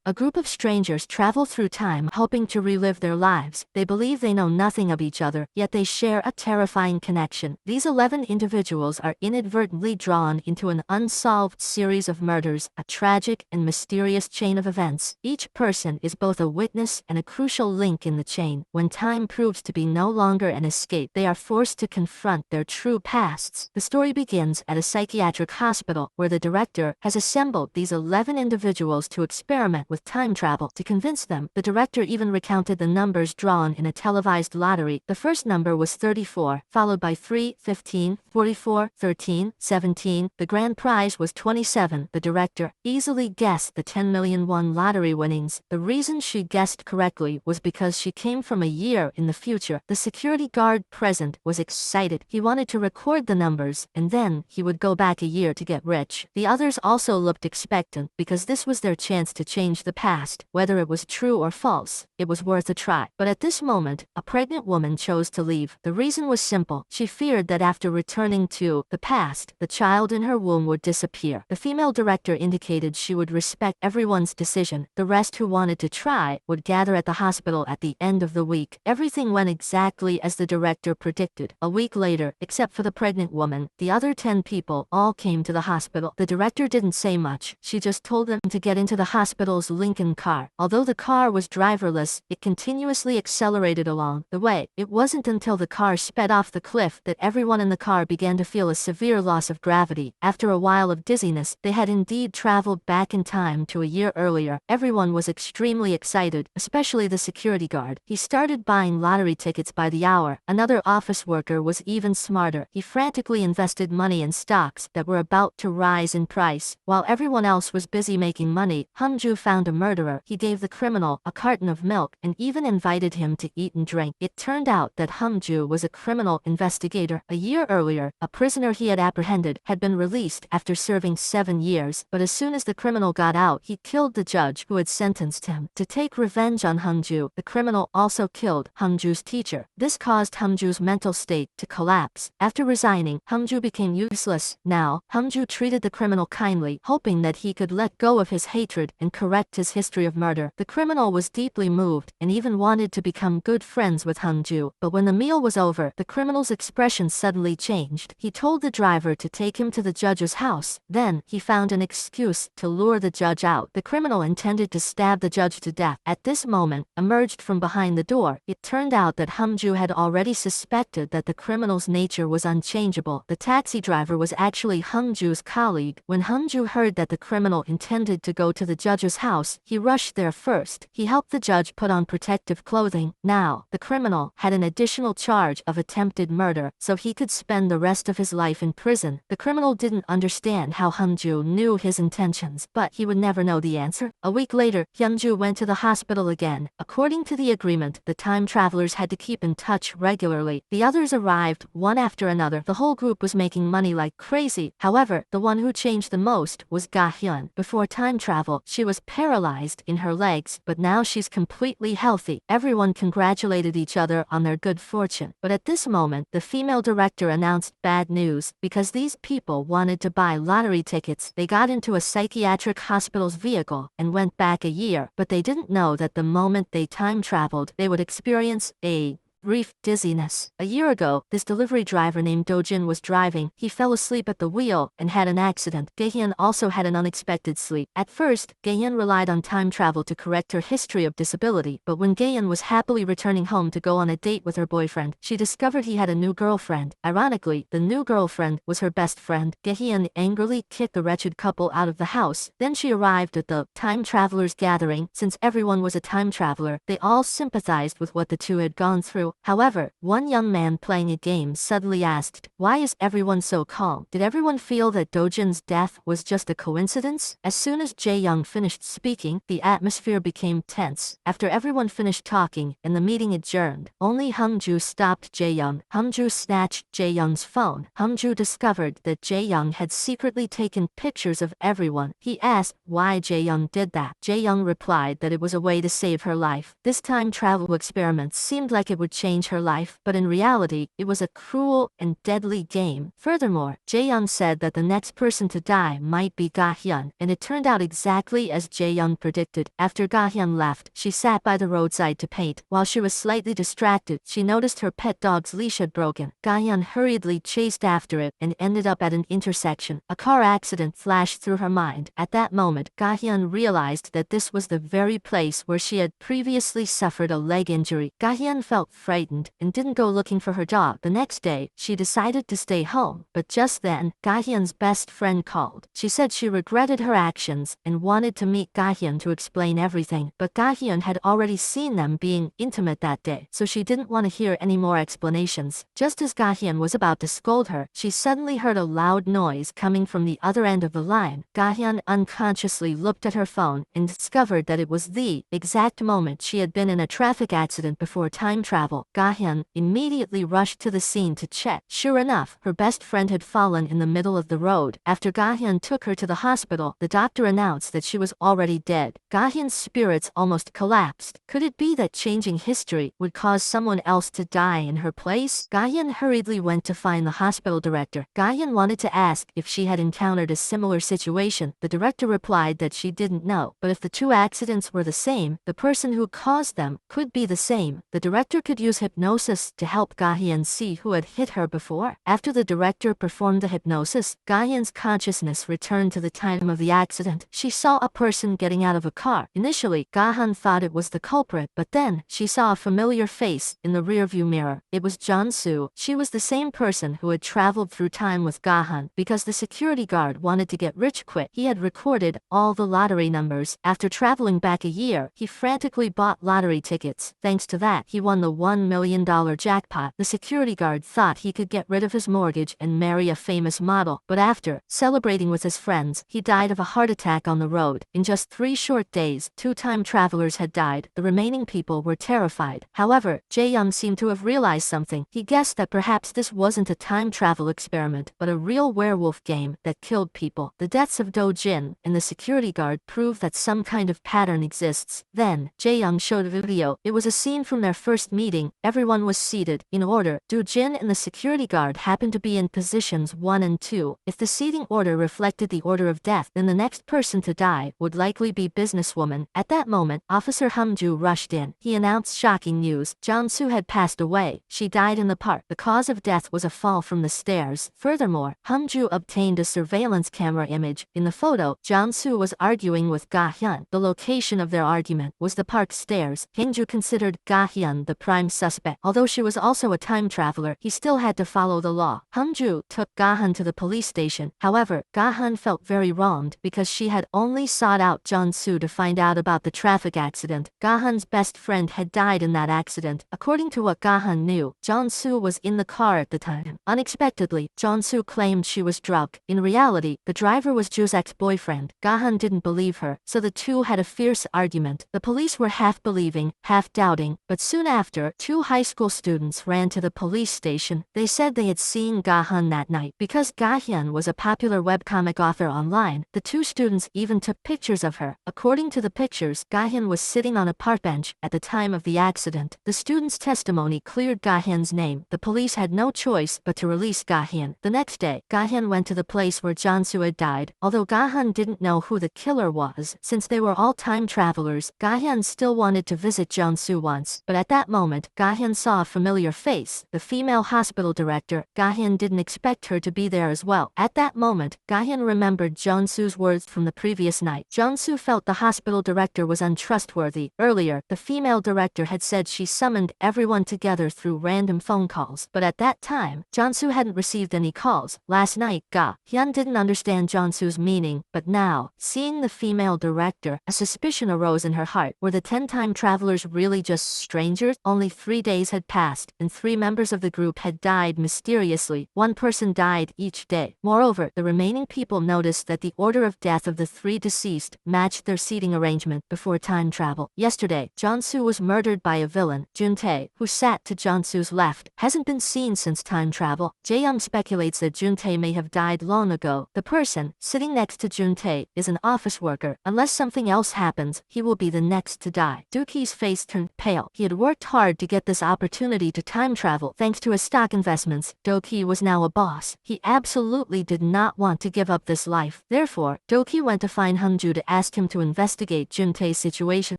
A group of strangers travel through time hoping to relive their lives. They believe they know nothing of each other, yet they share a terrifying connection. These 11 individuals are inadvertently drawn into an unsolved series of murders, a tragic and mysterious chain of events. Each person is both a witness and a crucial link in the chain. When time proves to be no longer an escape, they are forced to confront their true pasts. The story begins at a psychiatric hospital, where the director has assembled these 11 individuals to experiment with time travel. To convince them, the director even recounted the numbers drawn in a televised lottery. The first number was 34, followed by 3, 15, 44, 13, 17. The grand prize was 27. The director easily guessed the 10 million won lottery winnings. The reason she guessed correctly was because she came from a year in the future. The security guard present was excited. He wanted to record the numbers, and then he would go back a year to get rich. The others also looked expectant, because this was their chance to change the past. Whether it was true or false, it was worth a try. But at this moment, a pregnant woman chose to leave. The reason was simple. She feared that after returning to the past, the child in her womb would disappear. The female director indicated she would respect everyone's decision. The rest who wanted to try would gather at the hospital at the end of the week. Everything went exactly as the director predicted. A week later, except for the pregnant woman, the other 10 people all came to the hospital. The director didn't say much. She just told them to get into the hospital's Lincoln car. Although the car was driverless, it continuously accelerated along the way. It wasn't until the car sped off the cliff that everyone in the car began to feel a severe loss of gravity. After a while of dizziness, they had indeed traveled back in time to a year earlier. Everyone was extremely excited, especially the security guard. He started buying lottery tickets by the hour. Another office worker was even smarter. He frantically invested money in stocks that were about to rise in price. While everyone else was busy making money, Hungju found a murderer. He gave the criminal a carton of milk and even invited him to eat and drink. It turned out that Hungju was a criminal investigator. A year earlier, a prisoner he had apprehended had been released after serving 7 years, but as soon as the criminal got out, he killed the judge who had sentenced him. To take revenge on Hungju, the criminal also killed Hungju's teacher. This caused Hungju's mental state to collapse. After resigning, Hungju became useless. Now, Hungju treated the criminal kindly, hoping that he could let go of his hatred and correct his history of murder. The criminal was deeply moved and even wanted to become good friends with Hungju. But when the meal was over, the criminal's expression suddenly changed. He told the driver to take him to the judge's house. Then, he found an excuse to lure the judge out. The criminal intended to stab the judge to death. At this moment, emerged from behind the door, it turned out that Hungju had already suspected that the criminal's nature was unchangeable. The taxi driver was actually Hungju's colleague. When Hungju heard that the criminal intended to go to the judge's house, he rushed there first. He helped the judge put on protective clothing. Now, the criminal had an additional charge of attempted murder, so he could spend the rest of his life in prison. The criminal didn't understand how Hungju knew his intentions, but he would never know the answer. A week later, Hyungju went to the hospital again. According to the agreement, the time travelers had to keep in touch regularly. The others arrived one after another. The whole group was making money like crazy. However, the one who changed the most was Ga-hyun. Before time travel, she was paralyzed in her legs, but now she's completely healthy. Everyone congratulated each other on their good fortune. But at this moment, the female director announced bad news. Because these people wanted to buy lottery tickets, they got into a psychiatric hospital's vehicle and went back a year. But they didn't know that the moment they time traveled, they would experience a brief dizziness. A year ago, this delivery driver named Dojin was driving. He fell asleep at the wheel and had an accident. Gaehyun also had an unexpected sleep. At first, Gaehyun relied on time travel to correct her history of disability, but when Gaehyun was happily returning home to go on a date with her boyfriend, she discovered he had a new girlfriend. Ironically, the new girlfriend was her best friend. Gaehyun angrily kicked the wretched couple out of the house. Then she arrived at the time travelers gathering. Since everyone was a time traveler, they all sympathized with what the two had gone through. However, one young man playing a game suddenly asked, "Why is everyone so calm? Did everyone feel that Dojin's death was just a coincidence?" As soon as Jae-young finished speaking, the atmosphere became tense. After everyone finished talking and the meeting adjourned, only Hungju stopped Jae-young. Hungju snatched Jae-young's phone. Hungju discovered that Jae-young had secretly taken pictures of everyone. He asked why Jae-young did that. Jae-young replied that it was a way to save her life. This time travel experiment seemed like it would change her life, but in reality, it was a cruel and deadly game. Furthermore, Jae-young said that the next person to die might be Ga-hyun, and it turned out exactly as Jae-young predicted. After Ga-hyun left, she sat by the roadside to paint. While she was slightly distracted, she noticed her pet dog's leash had broken. Ga-hyun hurriedly chased after it and ended up at an intersection. A car accident flashed through her mind. At that moment, Ga-hyun realized that this was the very place where she had previously suffered a leg injury. Ga-hyun felt frightened and didn't go looking for her dog. The next day, she decided to stay home, but just then, Ga-hyun's best friend called. She said she regretted her actions and wanted to meet Ga-hyun to explain everything, but Ga-hyun had already seen them being intimate that day, so she didn't want to hear any more explanations. Just as Ga-hyun was about to scold her, she suddenly heard a loud noise coming from the other end of the line. Ga-hyun unconsciously looked at her phone and discovered that it was the exact moment she had been in a traffic accident before time travel. Ga-hyun immediately rushed to the scene to check. Sure enough, her best friend had fallen in the middle of the road. After Ga-hyun took her to the hospital, the doctor announced that she was already dead. Ga-hyun's spirits almost collapsed. Could it be that changing history would cause someone else to die in her place? Ga-hyun hurriedly went to find the hospital director. Ga-hyun wanted to ask if she had encountered a similar situation. The director replied that she didn't know, but if the two accidents were the same, the person who caused them could be the same. The director could use hypnosis to help Ga-hyun see who had hit her before. After the director performed the hypnosis, Ga-hyun's consciousness returned to the time of the accident. She saw a person getting out of a car. Initially, Ga-hyun thought it was the culprit, but then she saw a familiar face in the rearview mirror. It was Jeon-soo. She was the same person who had traveled through time with Ga-hyun. Because the security guard wanted to get rich quick, he had recorded all the lottery numbers. After traveling back a year, he frantically bought lottery tickets. Thanks to that, he won the $1 million jackpot. The security guard thought he could get rid of his mortgage and marry a famous model, but after celebrating with his friends, he died of a heart attack on the road. In just 3 short days, 2 time travelers had died. The remaining people were terrified. However, Jae-young seemed to have realized something. He guessed that perhaps this wasn't a time travel experiment, but a real werewolf game that killed people. The deaths of Do-jin and the security guard proved that some kind of pattern exists. Then, Jae-young showed a video. It was a scene from their first meeting. Everyone was seated in order. Do-jin and the security guard happened to be in positions 1 and 2. If the seating order reflected the order of death, then the next person to die would likely be businesswoman. At that moment, Officer Hum-ju rushed in. He announced shocking news. Jeon-soo had passed away. She died in the park. The cause of death was a fall from the stairs. Furthermore, Hum-ju obtained a surveillance camera image. In the photo, Jeon-soo was arguing with Ga-hyun. The location of their argument was the park stairs. Hang-ju considered Ga-hyun the prime suspect. Although she was also a time traveler, he still had to follow the law. Hum-ju took Ga-hyun to the police station. However, Ga-hyun felt very wronged because she had only sought out Jeon-soo to find out about the traffic accident. Ga-hyun's best friend had died in that accident. According to what Ga-hyun knew, Jeon-soo was in the car at the time. Unexpectedly, Jeon-soo claimed she was drunk. In reality, the driver was Ju's ex-boyfriend. Ga-hyun didn't believe her, so the two had a fierce argument. The police were half believing, half doubting, but soon after, 2 high school students ran to the police station. They said they had seen Ga-hyun that night. Because Ga-hyun was a popular webcomic author online, the 2 students even took pictures of her. According to the pictures, Ga-hyun was sitting on a park bench at the time of the accident. The students' testimony cleared Ga-hyun's name. The police had no choice but to release Ga-hyun. The next day, Ga-hyun went to the place where Jeon-soo had died. Although Ga-hyun didn't know who the killer was, since they were all time travelers, Ga-hyun still wanted to visit Jeon-soo once. But at that moment, Ga-hyun saw a familiar face, the female hospital director. Ga-hyun didn't expect her to be there as well. At that moment, Ga-hyun remembered Jeon-soo's words from the previous night. Jeon-soo felt the hospital director was untrustworthy. Earlier, the female director had said she summoned everyone together through random phone calls. But at that time, Jeon-soo hadn't received any calls. Last night, Ga-hyun didn't understand Jeon-soo's meaning, but now, seeing the female director, a suspicion arose in her heart. Were the 10 time travelers really just strangers? Only 3 days had passed, and 3 members of the group had died mysteriously. 1 person died each day. Moreover, the remaining people noticed that the order of death of the 3 deceased matched their seating arrangement before time travel. Yesterday, Jeon-soo was murdered by a villain. Jun-tae, who sat to Jeon-soo's left, hasn't been seen since time travel. Jae-young speculates that Jun-tae may have died long ago. The person sitting next to Jun-tae is an office worker. Unless something else happens, he will be the next to die. Dooky's face turned pale. He had worked hard to to get this opportunity to time travel. Thanks to his stock investments, Do-ki was now a boss. He absolutely did not want to give up this life. Therefore, Do-ki went to find Hung-ju to ask him to investigate Jun-tae's situation.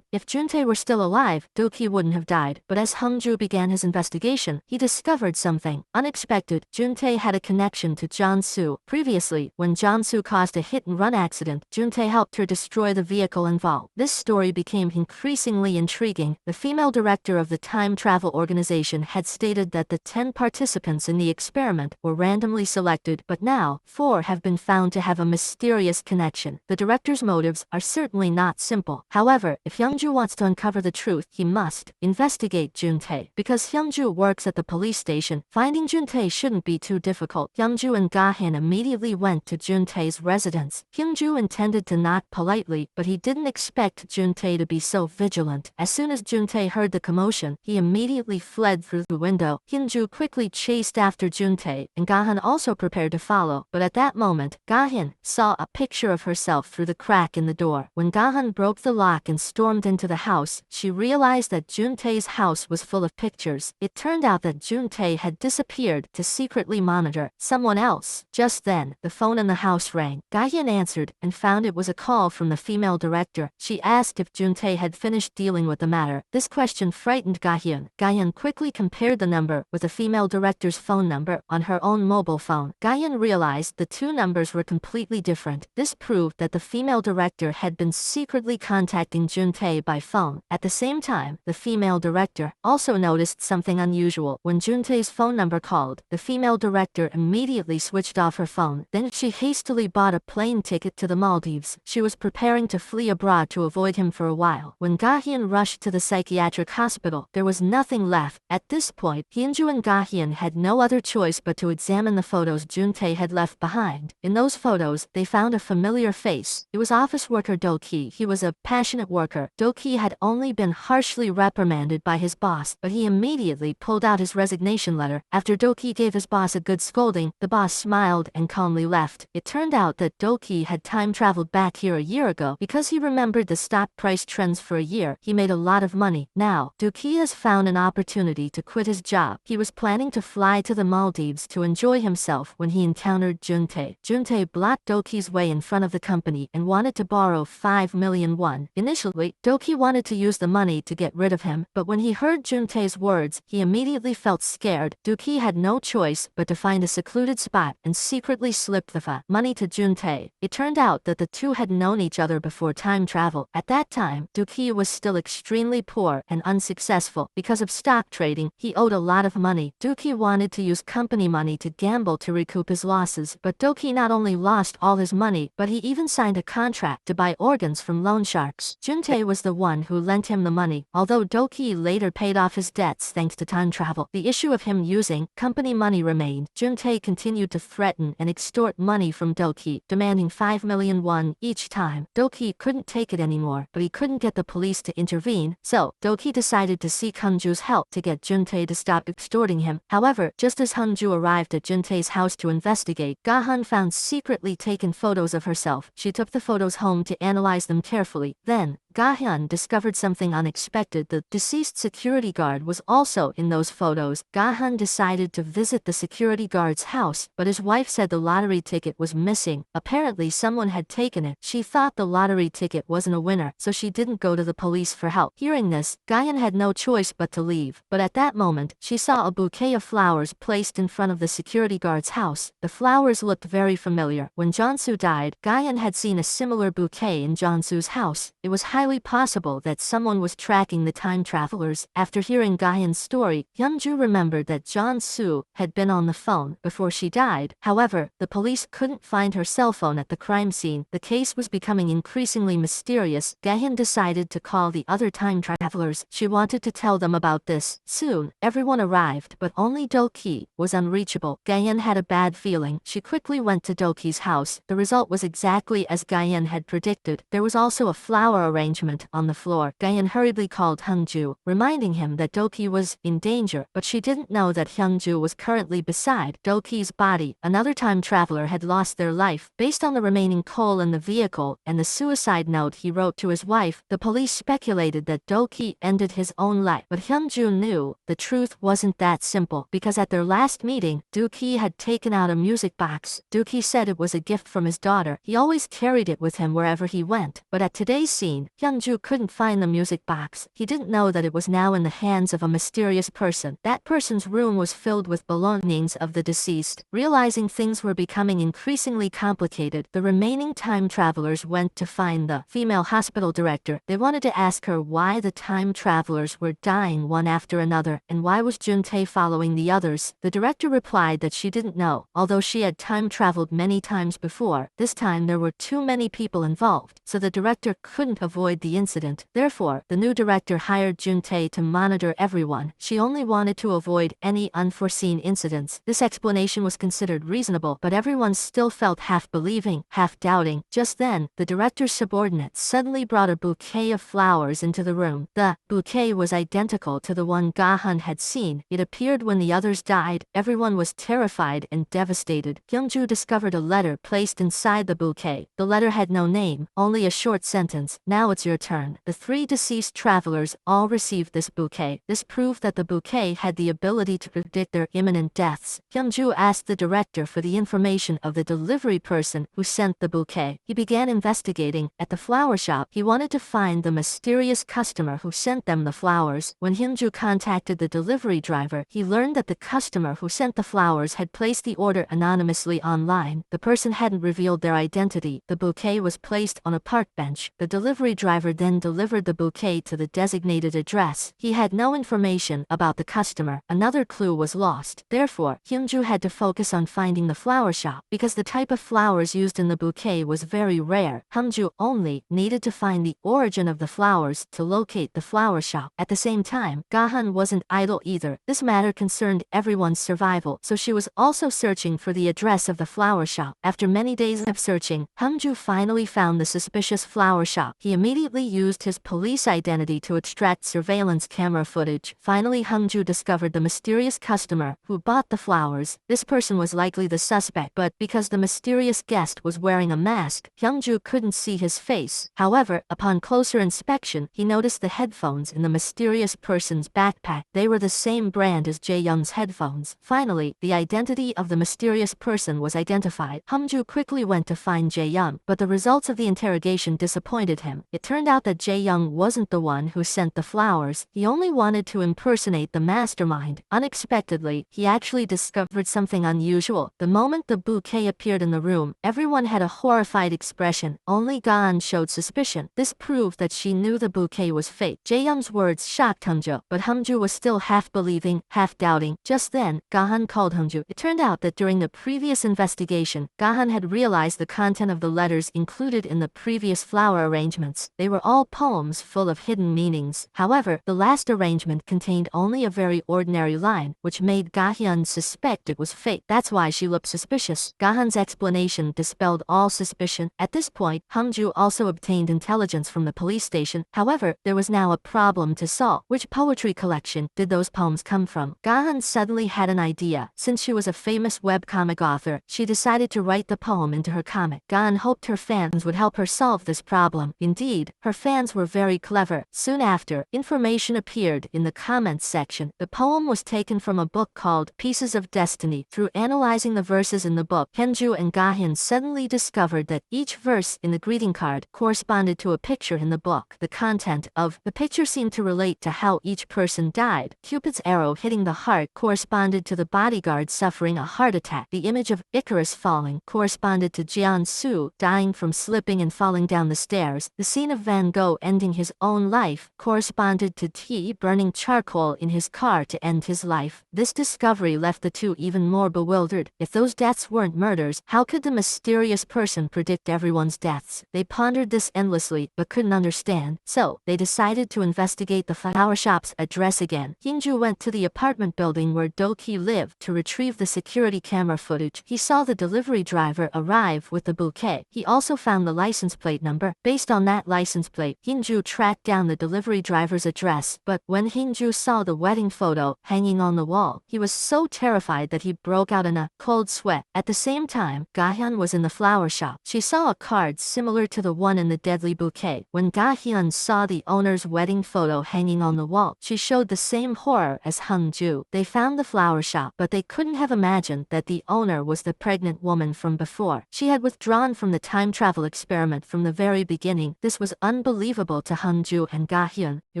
If Jun-tae were still alive, Do-ki wouldn't have died. But as Hung-ju began his investigation, he discovered something unexpected. Jun-tae had a connection to Jong-soo. Previously, when Jong-soo caused a hit-and-run accident, Jun-tae helped her destroy the vehicle involved. This story became increasingly intriguing. The female director of the time travel organization had stated that the 10 participants in the experiment were randomly selected, but now 4 have been found to have a mysterious connection. The director's motives are certainly not simple. However, if Hyung-ju wants to uncover the truth, he must investigate Jun-tae. Because Hyung-ju works at the police station, finding Jun-tae shouldn't be too difficult. Hyung-ju and Ga-hin immediately went to Jun-tae's residence. Hyung-ju intended to knock politely, but he didn't expect Jun-tae to be so vigilant. As soon as Jun-tae heard the commotion, he immediately fled through the window. Hyung-ju quickly chased after Jun-tae, and Ga-hin also prepared to follow. But at that moment, Ga-hin saw a picture of herself through the crack in the door. When Ga-hin broke the lock and stormed into the house, she realized that Jun-tae's house was full of pictures. It turned out that Jun-tae had disappeared to secretly monitor someone else. Just then, the phone in the house rang. Ga-hin answered and found it was a call from the female director. She asked if Jun-tae had finished dealing with the matter. This question frightened Ga-hin. Ga-hin quickly compared the number with the female director's phone number on her own mobile phone. Ga-hin realized the two numbers were completely different. This proved that the female director had been secretly contacting Jun-tae by phone. At the same time, the female director also noticed something unusual. When Jun-tae's phone number called, the female director immediately switched off her phone. Then she hastily bought a plane ticket to the Maldives. She was preparing to flee abroad to avoid him for a while. When Ga-hin rushed to the psychiatric hospital, there was nothing left. At this point, Hyun-ju and Ga-hin had no other choice but to examine the photos Jun-tae had left behind. In those photos, they found a familiar face. It was office worker Do-ki. He was a passionate worker. Do-ki had only been harshly reprimanded by his boss, but he immediately pulled out his resignation letter. After Do-ki gave his boss a good scolding, the boss smiled and calmly left. It turned out that Do-ki had time traveled back here a year ago. Because he remembered the stock price trends for a year, he made a lot of money. Now, Do-ki has found an opportunity to quit his job. He was planning to fly to the Maldives to enjoy himself when he encountered Jun-tae. Jun-tae blocked Do-ki's way in front of the company and wanted to borrow 5 million won. Initially, Do-ki wanted to use the money to get rid of him, but when he heard Jun-tae's words, he immediately felt scared. Do-ki had no choice but to find a secluded spot and secretly slip the money to Jun-tae. It turned out that the two had known each other before time travel. At that time, Do-ki was still extremely poor and unsuccessful. Because of stock trading, he owed a lot of money. Do-ki wanted to use company money to gamble to recoup his losses, but Do-ki not only lost all his money, but he even signed a contract to buy organs from loan sharks. Jun-tae was the one who lent him the money, although Do-ki later paid off his debts thanks to time travel. The issue of him using company money remained. Jun-tae continued to threaten and extort money from Do-ki, demanding 5 million won each time. Do-ki couldn't take it anymore, but he couldn't get the police to intervene, so Do-ki decided to seek Hung-ju's help to get Jun-tae to stop extorting him. However, just as Hung-ju arrived at Jun-tae's house to investigate, Ga-hun found secretly taken photos of herself. She took the photos home to analyze them carefully. Then, Ga-hyun discovered something unexpected. The deceased security guard was also in those photos. Ga-hyun decided to visit the security guard's house, but his wife said the lottery ticket was missing. Apparently someone had taken it. She thought the lottery ticket wasn't a winner, so she didn't go to the police for help. Hearing this, Ga-hyun had no choice but to leave. But at that moment, she saw a bouquet of flowers placed in front of the security guard's house. The flowers looked very familiar. When Jong-soo died, Ga-hyun had seen a similar bouquet in Jong-soo's house. It was highly possible that someone was tracking the time travelers. After hearing Ga-hyun's story, Hyun-ju remembered that Jong-soo had been on the phone before she died. However, the police couldn't find her cell phone at the crime scene. The case was becoming increasingly mysterious. Ga-hyun decided to call the other time travelers. She wanted to tell them about this. Soon, everyone arrived, but only Do-ki was unreachable. Ga-hyun had a bad feeling. She quickly went to Do-ki's house. The result was exactly as Ga-hyun had predicted. There was also a flower arrangement arrangement on the floor. Gayan hurriedly called Hyungju, reminding him that Doki was in danger, but she didn't know that Hyungju was currently beside Doki's body. Another time traveler had lost their life. Based on the remaining coal in the vehicle and the suicide note he wrote to his wife, the police speculated that Doki ended his own life. But Hyungju knew the truth wasn't that simple, because at their last meeting, Doki had taken out a music box. Doki said it was a gift from his daughter. He always carried it with him wherever he went. But at today's scene, Hyungju couldn't find the music box. He didn't know that it was now in the hands of a mysterious person. That person's room was filled with belongings of the deceased. Realizing things were becoming increasingly complicated, the remaining time travelers went to find the female hospital director. They wanted to ask her why the time travelers were dying one after another, and why was Juntae following the others. The director replied that she didn't know. Although she had time traveled many times before, this time there were too many people involved, so the director couldn't avoid the incident. Therefore, the new director hired Juntae to monitor everyone. She only wanted to avoid any unforeseen incidents. This explanation was considered reasonable, but everyone still felt half believing, half doubting. Just then, the director's subordinate suddenly brought a bouquet of flowers into the room. The bouquet was identical to the one Ga-hun had seen. It appeared when the others died. Everyone was terrified and devastated. Hyungju discovered a letter placed inside the bouquet. The letter had no name, only a short sentence. "Now it's your turn." The three deceased travelers all received this bouquet. This proved that the bouquet had the ability to predict their imminent deaths. Hyungju asked the director for the information of the delivery person who sent the bouquet. He began investigating. At the flower shop, he wanted to find the mysterious customer who sent them the flowers. When Hyungju contacted the delivery driver, he learned that the customer who sent the flowers had placed the order anonymously online. The person hadn't revealed their identity. The bouquet was placed on a park bench. The delivery driver then delivered the bouquet to the designated address. He had no information about the customer. Another clue was lost. Therefore, Hyungju had to focus on finding the flower shop. Because the type of flowers used in the bouquet was very rare, Hyungju only needed to find the origin of the flowers to locate the flower shop. At the same time, Ga-hun wasn't idle either. This matter concerned everyone's survival, so she was also searching for the address of the flower shop. After many days of searching, Hyungju finally found the suspicious flower shop. He immediately used his police identity to extract surveillance camera footage. Finally, Hyungju discovered the mysterious customer who bought the flowers. This person was likely the suspect, but because the mysterious guest was wearing a mask, Hyungju couldn't see his face. However, upon closer inspection, he noticed the headphones in the mysterious person's backpack. They were the same brand as Jae-young's headphones. Finally, the identity of the mysterious person was identified. Hyungju quickly went to find Jae-young, but the results of the interrogation disappointed him. It turned out that Jae-young wasn't the one who sent the flowers. He only wanted to impersonate the mastermind. Unexpectedly, he actually discovered something unusual. The moment the bouquet appeared in the room, everyone had a horrified expression. Only Ga-hun showed suspicion. This proved that she knew the bouquet was fake. Jae-young's words shocked Hyungju, but Hyungju was still half believing, half doubting. Just then, Ga-hun called Hyungju. It turned out that during the previous investigation, Ga-hun had realized the content of the letters included in the previous flower arrangements. They were all poems full of hidden meanings. However, the last arrangement contained only a very ordinary line, which made Ga-hyun suspect it was fake. That's why she looked suspicious. Ga-hun's explanation dispelled all suspicion. At this point, Hyungju also obtained intelligence from the police station. However, there was now a problem to solve. Which poetry collection did those poems come from? Ga-hun suddenly had an idea. Since she was a famous webcomic author, she decided to write the poem into her comic. Ga-hun hoped her fans would help her solve this problem. Indeed, her fans were very clever. Soon after, information appeared in the comments section. The poem was taken from a book called Pieces of Destiny. Through analyzing the verses in the book, Hyunju and Ga-hyun suddenly discovered that each verse in the greeting card corresponded to a picture in the book. The content of the picture seemed to relate to how each person died. Cupid's arrow hitting the heart corresponded to the bodyguard suffering a heart attack. The image of Icarus falling corresponded to Jian-soo dying from slipping and falling down the stairs. The scene of Van Gogh ending his own life corresponded to T burning charcoal in his car to end his life. This discovery left the two even more bewildered. If those deaths weren't murders, how could the mysterious person predict everyone's deaths? They pondered this endlessly, but couldn't understand. So, they decided to investigate the flower shop's address again. Hyunju went to the apartment building where Do-ki lived to retrieve the security camera footage. He saw the delivery driver arrive with the bouquet. He also found the license plate number. Based on that license license plate. Hyunju tracked down the delivery driver's address, but when Hyunju saw the wedding photo hanging on the wall, he was so terrified that he broke out in a cold sweat. At the same time, Ga-hyun was in the flower shop. She saw a card similar to the one in the deadly bouquet. When Ga-hyun saw the owner's wedding photo hanging on the wall, she showed the same horror as Hyunju. They found the flower shop, but they couldn't have imagined that the owner was the pregnant woman from before. She had withdrawn from the time travel experiment from the very beginning. This was unbelievable to Hyunju and Ga-hyun. They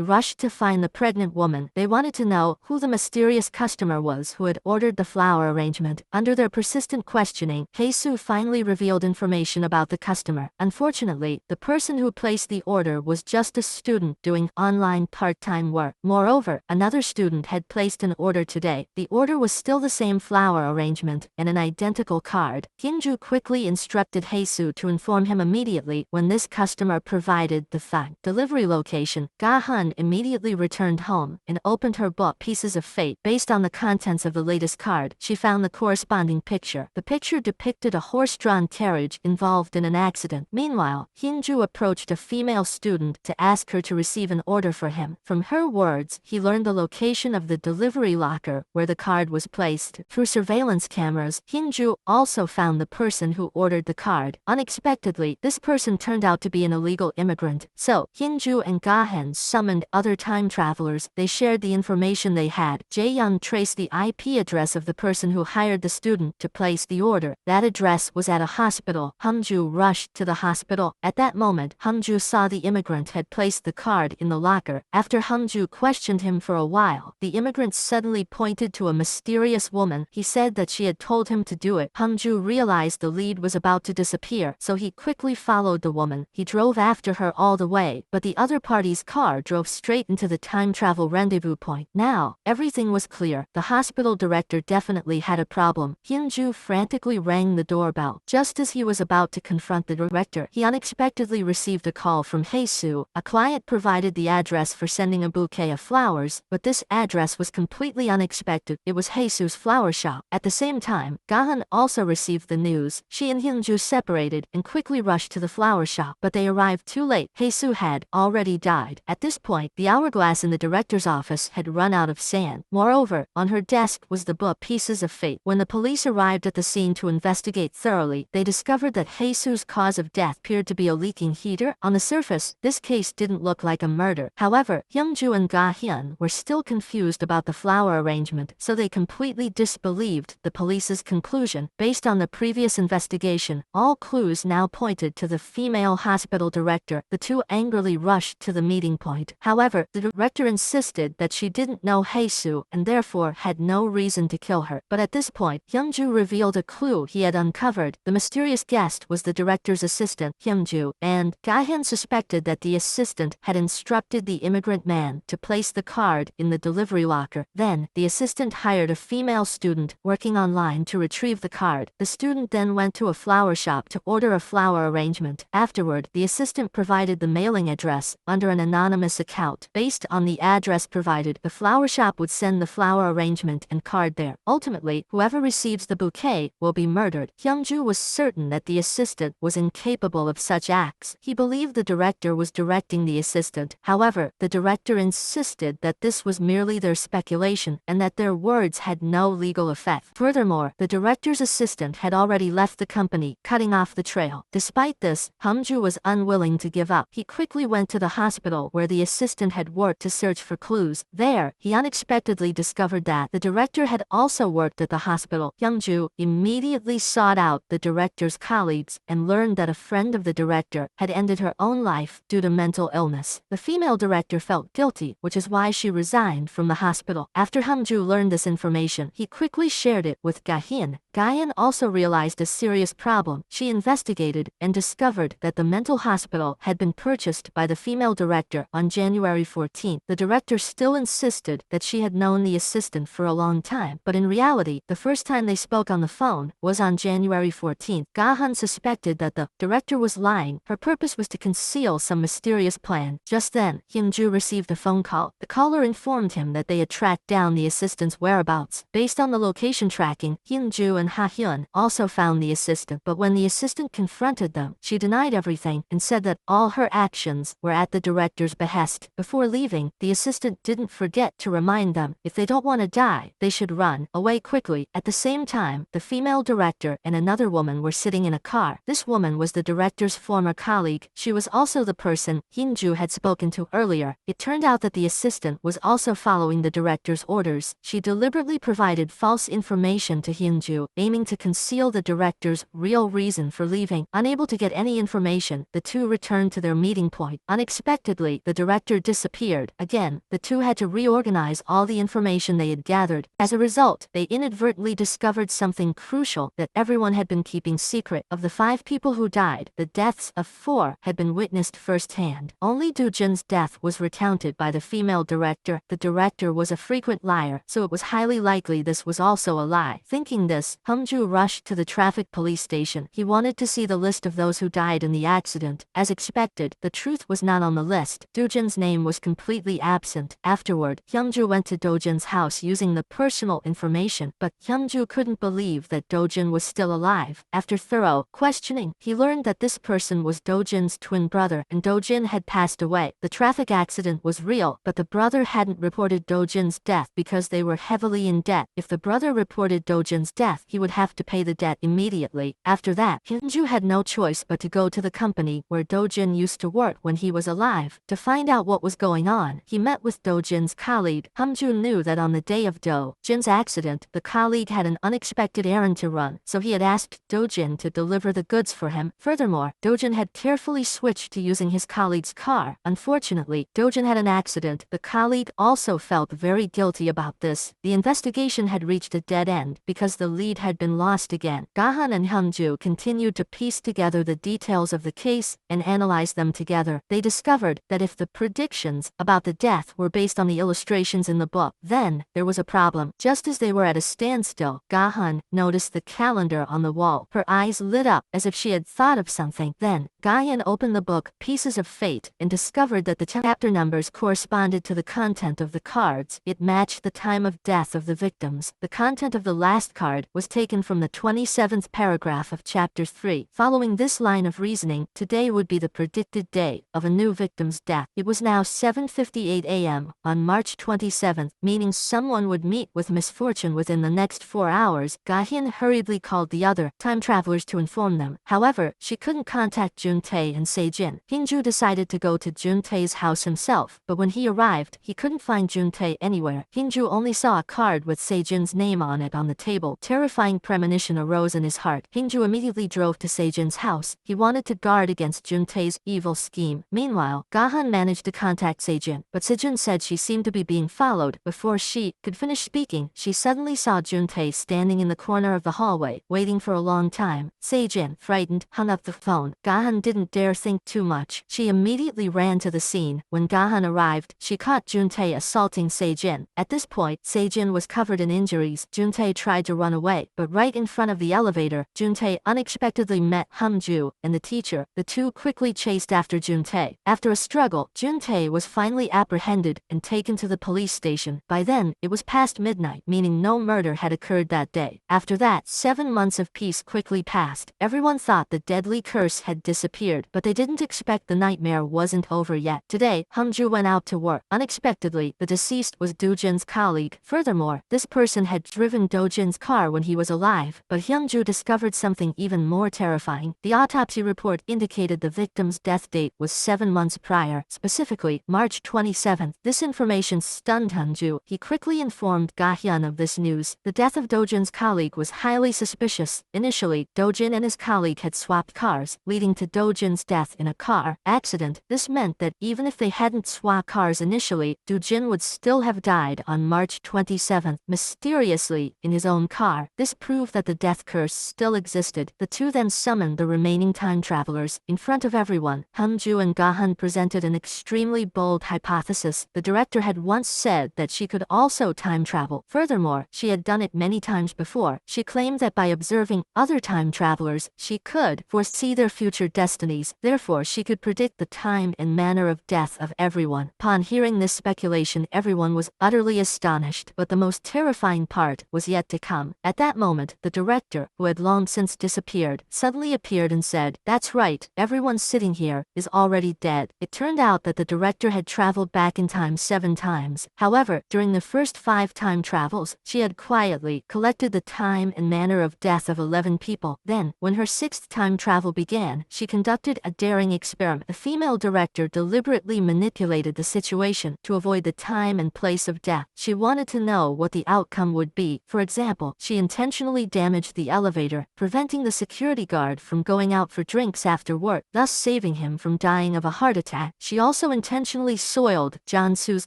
rushed to find the pregnant woman. They wanted to know who the mysterious customer was who had ordered the flower arrangement. Under their persistent questioning, Hae-soo finally revealed information about the customer. Unfortunately, the person who placed the order was just a student doing online part-time work. Moreover, another student had placed an order today. The order was still the same flower arrangement and an identical card. Hyunju quickly instructed Hae-soo to inform him immediately when this customer provided the fact delivery location. Ga-hyun immediately returned home and opened her book Pieces of Fate. Based on the contents of the latest card, she found the corresponding picture. The picture depicted a horse-drawn carriage involved in an accident. Meanwhile, Hyunju approached a female student to ask her to receive an order for him. From her words, he learned the location of the delivery locker where the card was placed. Through surveillance cameras, Hyunju also found the person who ordered the card. Unexpectedly, this person turned out to be an illegal immigrant. So, Hyunju and Ga-hyun summoned other time travelers. They shared the information they had. Jae-young traced the IP address of the person who hired the student to place the order. That address was at a hospital. Hyunju rushed to the hospital. At that moment, Hyunju saw the immigrant had placed the card in the locker. After Hyunju questioned him for a while, the immigrant suddenly pointed to a mysterious woman. He said that she had told him to do it. Hyunju realized the lead was about to disappear, so he quickly followed the woman. He drove after her all the way, but the other party's car drove straight into the time travel rendezvous point. Now, everything was clear. The hospital director definitely had a problem. Hyunju frantically rang the doorbell. Just as he was about to confront the director, he unexpectedly received a call from Hae-soo. A client provided the address for sending a bouquet of flowers, but this address was completely unexpected. It was Hae-soo's flower shop. At the same time, Ga-hyun also received the news. She and Hyunju separated and quickly rushed to the flower shop, but they arrived too late. Hae-soo had already died. At this point, the hourglass in the director's office had run out of sand. Moreover, on her desk was the book Pieces of Fate. When the police arrived at the scene to investigate thoroughly, they discovered that Hae-soo's cause of death appeared to be a leaking heater. On the surface, this case didn't look like a murder. However, Hyunju and Ga-hyun were still confused about the flower arrangement, so they completely disbelieved the police's conclusion. Based on the previous investigation, all clues now pointed to the female hospital director. The two angrily rushed to the meeting point. However, the director insisted that she didn't know Hae-soo and therefore had no reason to kill her. But at this point, Hyunju revealed a clue he had uncovered. The mysterious guest was the director's assistant, Hyunju, and Ga-hyun suspected that the assistant had instructed the immigrant man to place the card in the delivery locker. Then, the assistant hired a female student working online to retrieve the card. The student then went to a flower shop to order a flower arrangement. Afterward, the assistant provided the mailing address under an anonymous account. Based on the address provided, the flower shop would send the flower arrangement and card there. Ultimately, whoever receives the bouquet will be murdered. Hyunju was certain that the assistant was incapable of such acts. He believed the director was directing the assistant. However, the director insisted that this was merely their speculation and that their words had no legal effect. Furthermore, the director's assistant had already left the company, cutting off the trail. Despite this, Hyunju was unwilling to give up. He quickly went to the hospital where the assistant had worked to search for clues. There, he unexpectedly discovered that the director had also worked at the hospital. Hyunju immediately sought out the director's colleagues and learned that a friend of the director had ended her own life due to mental illness. The female director felt guilty, which is why she resigned from the hospital. After Hyunju learned this information, he quickly shared it with Ga-hyun. Ga-hyun also realized a serious problem. She investigated and discovered that the mental hospital had been purchased by the female director on January 14th. The director still insisted that she had known the assistant for a long time, but in reality, the first time they spoke on the phone was on January 14th. Ga-hyun suspected that the director was lying. Her purpose was to conceal some mysterious plan. Just then, Hyunju received a phone call. The caller informed him that they had tracked down the assistant's whereabouts. Based on the location tracking, Hyunju and Ha-hyun also found the assistant, but when the assistant confronted them, she denied everything and said that all her actions were at the director's behest. Before leaving, the assistant didn't forget to remind them, if they don't want to die, they should run away quickly. At the same time, the female director and another woman were sitting in a car. This woman was the director's former colleague. She was also the person Hyunju had spoken to earlier. It turned out that the assistant was also following the director's orders. She deliberately provided false information to Hyunju, aiming to conceal the director's real reason for leaving. Unable to get any information, the two returned to their meeting point. Unexpectedly, the director disappeared. Again, the two had to reorganize all the information they had gathered. As a result, they inadvertently discovered something crucial that everyone had been keeping secret. Of the 5 people who died, the deaths of 4 had been witnessed firsthand. Only Do-jun's death was recounted by the female director. The director was a frequent liar, so it was highly likely this was also a lie. Thinking this, Hyunju rushed to the traffic police station. He wanted to see the list of those who died in the accident. As expected, the truth was not on the list. Do-jun's name was completely absent. Afterward, Hyunju went to Do-jun's house using the personal information, but Hyunju couldn't believe that Do-jun was still alive. After thorough questioning, he learned that this person was Do-jun's twin brother, and Do-jun had passed away. The traffic accident was real, but the brother hadn't reported Do-jun's death because they were heavily in debt. If the brother reported Do-jun's death, he would have to pay the debt immediately. After that, Hyunju had no choice but to go to the company where Do-jun used to work when he was alive. To find out what was going on, he met with Do-jun's colleague. Hyunju knew that on the day of Do-jun's accident, the colleague had an unexpected errand to run, so he had asked Do-jun to deliver the goods for him. Furthermore, Do-jun had carefully switched to using his colleague's car. Unfortunately, Do-jun had an accident. The colleague also felt very guilty about this. The investigation had reached a dead end because the lead had been lost again. Gahan and Hyunju continued to piece together the details of the case and analyze them together. They discovered that if the predictions about the death were based on the illustrations in the book, then there was a problem. Just as they were at a standstill, Gahan noticed the calendar on the wall. Her eyes lit up as if she had thought of something. Then, Gahan opened the book, Pieces of Fate, and discovered that the chapter numbers corresponded to the content of the cards. It matched the time of death of the victims. The content of the last card was taken from the 27th paragraph of chapter 3. Following this line of reasoning, today would be the predicted day of a new victim's death. It was now 7:58 a.m. on March 27th, meaning someone would meet with misfortune within the next 4 hours. Gahin hurriedly called the other time travelers to inform them. However, she couldn't contact Juntae and Sejin. Hyunju decided to go to Juntae's house himself, but when he arrived, he couldn't find Juntae anywhere. Hyunju only saw a card with Sejin's name on it on the table. Terrifying premonition arose in his heart. Hyunju immediately drove to Sejin's house. He wanted to guard against Juntae's evil scheme. Meanwhile, Gahan managed to contact Sejin, but Sejin said she seemed to be being followed. Before she could finish speaking, she suddenly saw Juntae standing in the corner of the hallway, waiting for a long time. Sejin, frightened, hung up the phone. Gahan didn't dare think too much. She immediately ran to the scene. When Gahan arrived, she caught Juntae assaulting Sejin. At this point, Sejin was covered in injuries. Juntae tried to run away, but right in front of the elevator, Juntae unexpectedly met Hyunju and the teacher. The two quickly chased after Juntae. After a struggle, Juntae was finally apprehended and taken to the police station. By then, it was past midnight, meaning no murder had occurred that day. After that, 7 months of peace quickly passed. Everyone thought the deadly curse had disappeared, but they didn't expect the nightmare wasn't over yet. Today, Hyunju went out to work. Unexpectedly, the deceased was Do-jun's colleague. Furthermore, this person had driven Do-jun's car when he was alive. But Hyunju discovered something even more terrifying. The autopsy report indicated the victim's death date was 7 months prior, specifically March 27th. This information stunned Hyunju. He quickly informed Gahyun of this news. The death of Do-jun's colleague was highly suspicious. Initially, Do-jun and his colleague had swapped cars, leading to Do-jun's death in a car accident. This meant that even if they hadn't swapped cars initially, Do-jun would still have died on March 27th, mysteriously, in his own car. This proved that the death curse still existed. The two then summoned the remaining time travelers. In front of everyone, Hyunju and Gahan presented an extremely bold hypothesis. The director had once said that she could also time travel. Furthermore, she had done it many times before. She claimed that by observing other time travelers, she could foresee their future destinies. Therefore, she could predict the time and manner of death of everyone. Upon hearing this speculation, everyone was utterly astonished. But the most terrifying part was yet to come. At that moment, the director, who had long since disappeared, suddenly appeared and said, "That's right, everyone sitting sitting here is already dead. It turned out that the director had traveled back in time 7 times. However, during the first 5 time travels, she had quietly collected the time and manner of death of 11 people. Then, when her 6th time travel began, she conducted a daring experiment. The female director deliberately manipulated the situation to avoid the time and place of death. She wanted to know what the outcome would be. For example, she intentionally damaged the elevator, preventing the security guard from going out for drinks after work, thus saving him from dying of a heart attack. She also intentionally soiled Jansu's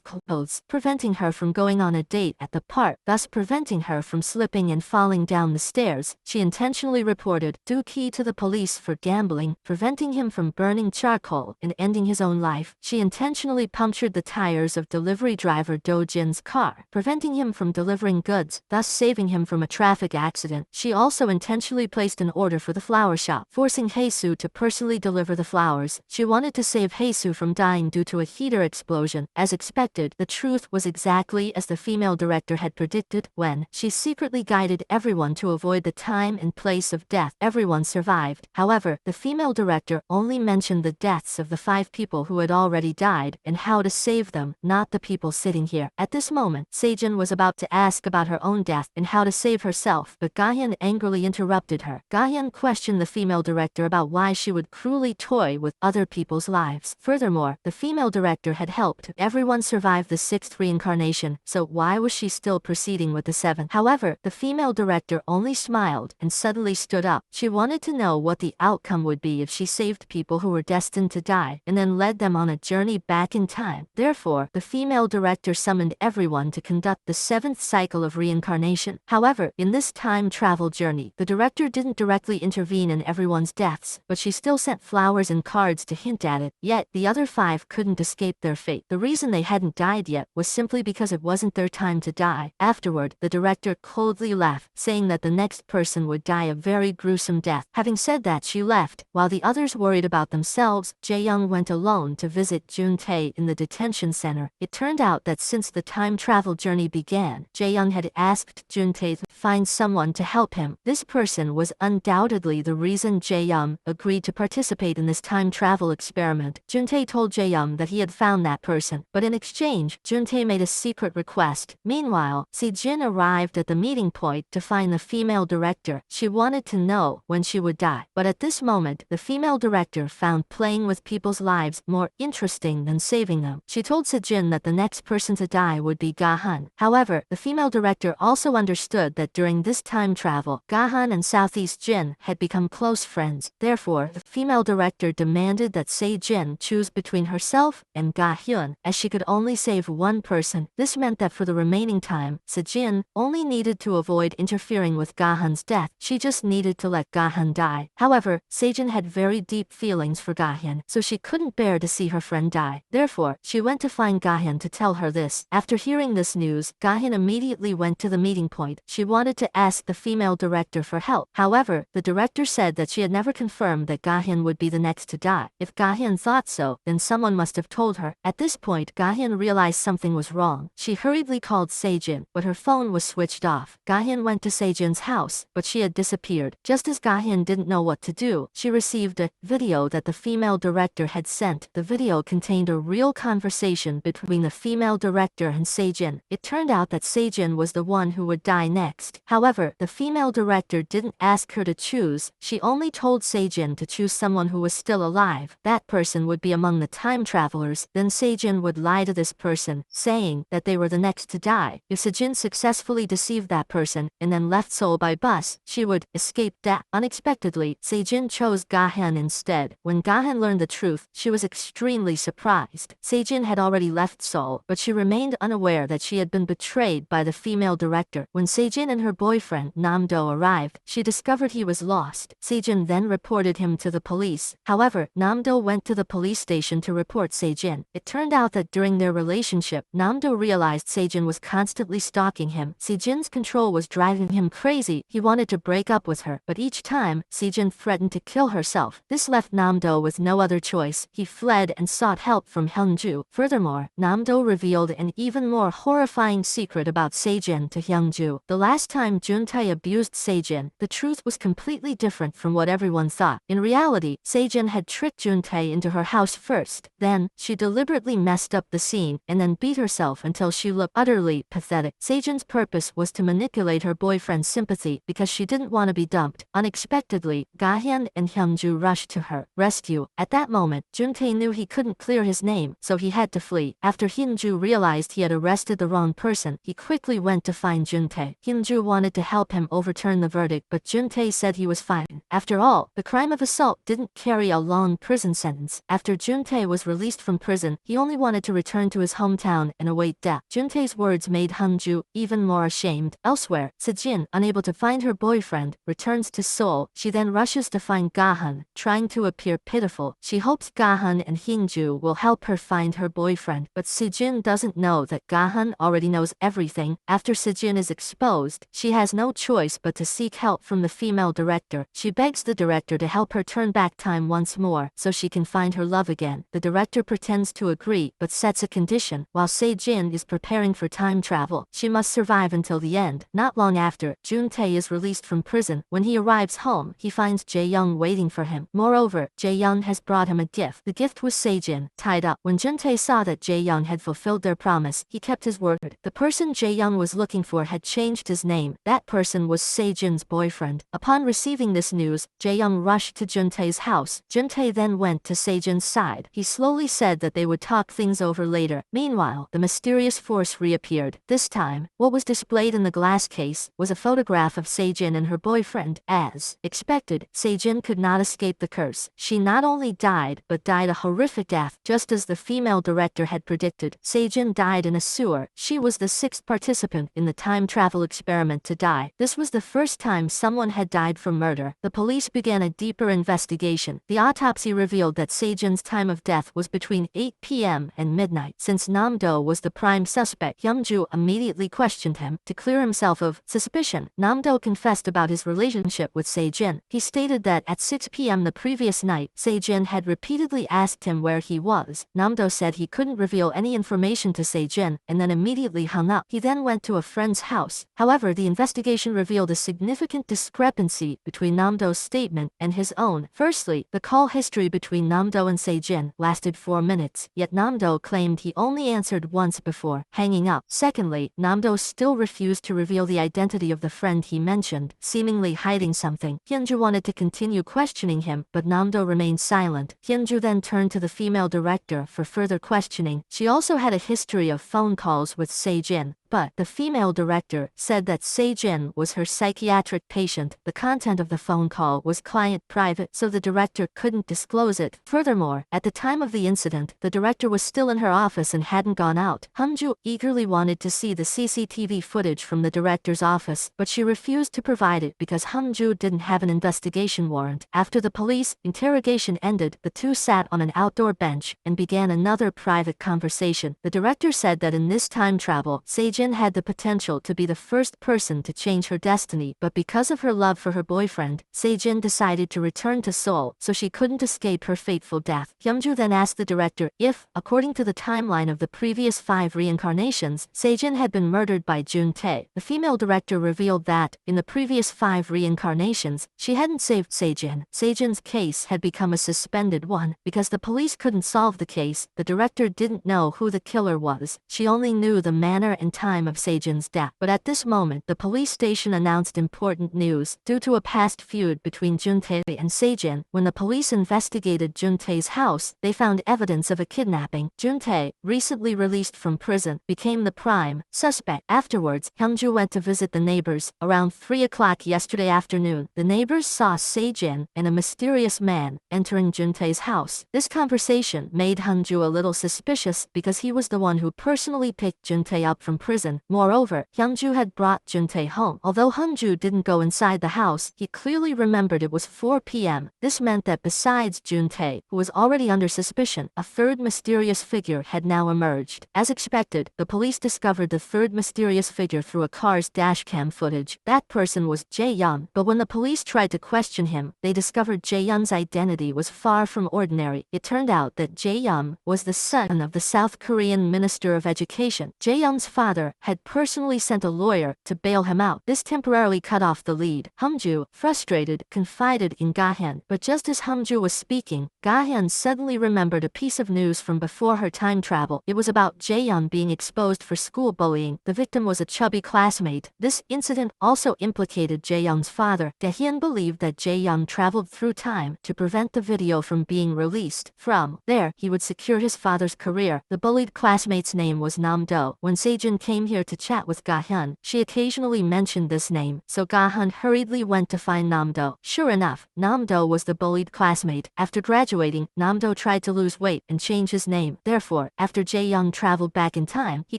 clothes, preventing her from going on a date at the park, thus preventing her from slipping and falling down the stairs. She intentionally reported Dookie to the police for gambling, preventing him from burning charcoal and ending his own life. She intentionally punctured the tires of delivery driver Do Jin's car, preventing him from delivering goods, thus saving him from a traffic accident. She also intentionally placed an order for the flower shop, forcing Haesu to personally deliver the flowers. She wanted to save Haesu from dying due to a heater explosion. As expected, the truth was exactly as the female director had predicted. When she secretly guided everyone to avoid the time and place of death, everyone survived. However, the female director only mentioned the deaths of the 5 people who had already died and how to save them, not the people sitting here. At this moment, Sejin was about to ask about her own death and how to save herself, but Gahyun angrily interrupted her. Gahyun questioned the female director about why she would cruelly toy with other people's lives. Furthermore, the female director had helped everyone survive the 6th reincarnation, so why was she still proceeding with the 7th? However, the female director only smiled and suddenly stood up. She wanted to know what the outcome would be if she saved people who were destined to die and then led them on a journey back in time. Therefore, the female director summoned everyone to conduct the 7th cycle of reincarnation. However, in this time travel journey, the director didn't directly intervene in everyone's deaths, but she still sent flowers and cards to hint at it. Yet, the other 5 couldn't escape their fate. The reason they hadn't died yet was simply because it wasn't their time to die. Afterward, the director coldly left, saying that the next person would die a very gruesome death. Having said that, she left. While the others worried about themselves, Jae-young went alone to visit Jun-tae in the detention center. It turned out that since the time travel journey began, Jae-young had asked Jun-tae to find someone to help him. This person was undoubtedly the reason Jae-young agreed to participate in this time travel experiment. Jun-tae told Jae-young that he had found that person, but in exchange, Jun-tae made a secret request. Meanwhile, Si-jin arrived at the meeting point to find the female director. She wanted to know when she would die, but at this moment, the female director found playing with people's lives more interesting than saving them. She told Si-jin that the next person to die would be Ga-hun. However, the female director also understood that during this time travel, Ga-hun and Southeast Jin had become close friends. Therefore, the female director demanded that Se-jin choose between herself and Ga-hyun, as she could only save one person. This meant that for the remaining time, Se-jin only needed to avoid interfering with Ga-hun's death. She just needed to let Ga-hun die. However, Se-jin had very deep feelings for Ga-hyun, so she couldn't bear to see her friend die. Therefore, she went to find Ga-hyun to tell her this. After hearing this news, Ga-hyun immediately went to the meeting point. She wanted to ask the female director for help. However, the director said that she had never confirmed that Ga-hyun would be the next to die. If Ga-hyun thought so, then someone must have told her. At this point, Ga-hyun realized something was wrong. She hurriedly called Se-jin, but her phone was switched off. Ga-hyun went to Se-jin's house, but she had disappeared. Just as Ga-hyun didn't know what to do, she received a video that the female director had sent. The video contained a real conversation between the female director and Se-jin. It turned out that Se-jin was the one who would die next. However, the female director didn't ask her to choose. She only told Se-jin to choose someone who was still alive. That person would be among the time travelers. Then Se-jin would lie to this person, saying that they were the next to die. If Se-jin successfully deceived that person and then left Seoul by bus, she would escape death. Unexpectedly, Se-jin chose Ga-hyun instead. When Ga-hyun learned the truth, she was extremely surprised. Se-jin had already left Seoul, but she remained unaware that she had been betrayed by the female director. When Se-jin and her boyfriend Nam-do arrived, she discovered he was lost. Se-jin then reported him to the police. However, Nam-do went to the police station to report Se-jin. It turned out that during their relationship, Nam-do realized Se-jin was constantly stalking him. Se-jin's control was driving him crazy. He wanted to break up with her, but each time, Se-jin threatened to kill herself. This left Nam-do with no other choice. He fled and sought help from Hyungju. Furthermore, Nam-do revealed an even more horrifying secret about Se-jin to Hyungju. The last time Jun-tae abused Se-jin, the truth was completely different from what everyone thought. In reality, Se-jin Sejin had tricked Juntae into her house first. Then, she deliberately messed up the scene and then beat herself until she looked utterly pathetic. Sejin's purpose was to manipulate her boyfriend's sympathy because she didn't want to be dumped. Unexpectedly, Gahyun and Hyungju rushed to her rescue. At that moment, Juntae knew he couldn't clear his name, so he had to flee. After Hyunju realized he had arrested the wrong person, he quickly went to find Juntae. Hyunju wanted to help him overturn the verdict, but Juntae said he was fine. After all, the crime of assault didn't carry a long prison sentence. After Juntae was released from prison, he only wanted to return to his hometown and await death. Juntae's words made Hyunju even more ashamed. Elsewhere, Sejin, unable to find her boyfriend, returns to Seoul. She then rushes to find Gahyun, trying to appear pitiful. She hopes Gahyun and Hyunju will help her find her boyfriend, but Sejin doesn't know that Gahyun already knows everything. After Sejin is exposed, she has no choice but to seek help from the female director. She begs the director to help her turn back time once more so she can find her love again. The director pretends to agree but sets a condition. While Sejin is preparing for time travel, she must survive until the end. Not long after, Juntae is released from prison. When he arrives home, he finds Jae-young waiting for him. Moreover, Jae-young has brought him a gift. The gift was Sejin, tied up. When Juntae saw that Jae-young had fulfilled their promise, he kept his word. The person Jae-young was looking for had changed his name. That person was Sejin's boyfriend. Upon receiving this news, Jae-young rushed to Juntae's house. Juntae then went to Sejin's side. He slowly said that they would talk things over later. Meanwhile, the mysterious force reappeared. This time, what was displayed in the glass case was a photograph of Sejin and her boyfriend. As expected, Sejin could not escape the curse. She not only died, but died a horrific death, just as the female director had predicted. Sejin died in a sewer. She was the sixth participant in the time travel experiment to die. This was the first time someone had died from murder. The police began a deeper investigation. The autopsy revealed that Sejin's time of death was between 8 p.m. and midnight. Since Namdo was the prime suspect, Hyungju immediately questioned him. To clear himself of suspicion, Namdo confessed about his relationship with Sejin. He stated that at 6 p.m. the previous night, Sejin had repeatedly asked him where he was. Namdo said he couldn't reveal any information to Sejin, and then immediately hung up. He then went to a friend's house. However, the investigation revealed a significant discrepancy between Namdo's statement and his own. Firstly, the call history between Namdo and Sejin lasted 4 minutes, yet Namdo claimed he only answered once before hanging up. Secondly, Namdo still refused to reveal the identity of the friend he mentioned, seemingly hiding something. Hyunju wanted to continue questioning him, but Namdo remained silent. Hyunju then turned to the female director for further questioning. She also had a history of phone calls with Sejin, but the female director said that Sejin was her psychiatric patient. The content of the phone call was client private, so the director couldn't disclose it. Furthermore, at the time of the incident, the director was still in her office and hadn't gone out. Hyunju eagerly wanted to see the CCTV footage from the director's office, but she refused to provide it because Hyunju didn't have an investigation warrant. After the police interrogation ended, the two sat on an outdoor bench and began another private conversation. The director said that in this time travel, Sejin had the potential to be the first person to change her destiny, but because of her love for her boyfriend, Sejin decided to return to Seoul so she couldn't escape her fateful death. Hyungju then asked the director if, according to the timeline of the previous 5 reincarnations, Sejin had been murdered by Juntae. The female director revealed that, in the previous 5 reincarnations, she hadn't saved Sejin. Sejin's case had become a suspended one. Because the police couldn't solve the case, the director didn't know who the killer was. She only knew the manner and time of Sejin's death. But at this moment, the police station announced important news. Due to a past feud between Juntae and Sejin, when the police investigated Juntae's house, they found evidence of a kidnapping. Juntae, recently released from prison, became the prime suspect. Afterwards, Hyungju went to visit the neighbors. Around 3 o'clock yesterday afternoon, the neighbors saw Sejin and a mysterious man entering Juntae's house. This conversation made Hyungju a little suspicious because he was the one who personally picked Juntae up from prison. Moreover, Hyungju had brought Juntae home. Although Hyungju didn't go inside the house, he clearly remembered it was 4 p.m. This meant that besides Juntae, who was already under suspicion, a third mysterious figure had now emerged. As expected, the police discovered the third mysterious figure through a car's dashcam footage. That person was Jae-young, but when the police tried to question him, they discovered Jae-young's identity was far from ordinary. It turned out that Jae-young was the son of the South Korean Minister of Education. Jae-young's father father had personally sent a lawyer to bail him out. This temporarily cut off the lead. Humju, frustrated, confided in Ga-hyun, but just as Humju was speaking, Ga-hyun suddenly remembered a piece of news from before her time travel. It was about Jae-young being exposed for school bullying. The victim was a chubby classmate. This incident also implicated Jae-young's father. Dae-hyun believed that Jae-young traveled through time to prevent the video from being released. From there, he would secure his father's career. The bullied classmate's name was Nam-do. When Sejin came here to chat with Ga-hyun, she occasionally mentioned this name, so Ga-hyun hurriedly went to find Nam-do. Sure enough, Nam-do was the bullied classmate. After graduating, Nam-do tried to lose weight and change his name. Therefore, after Jae-young traveled back in time, he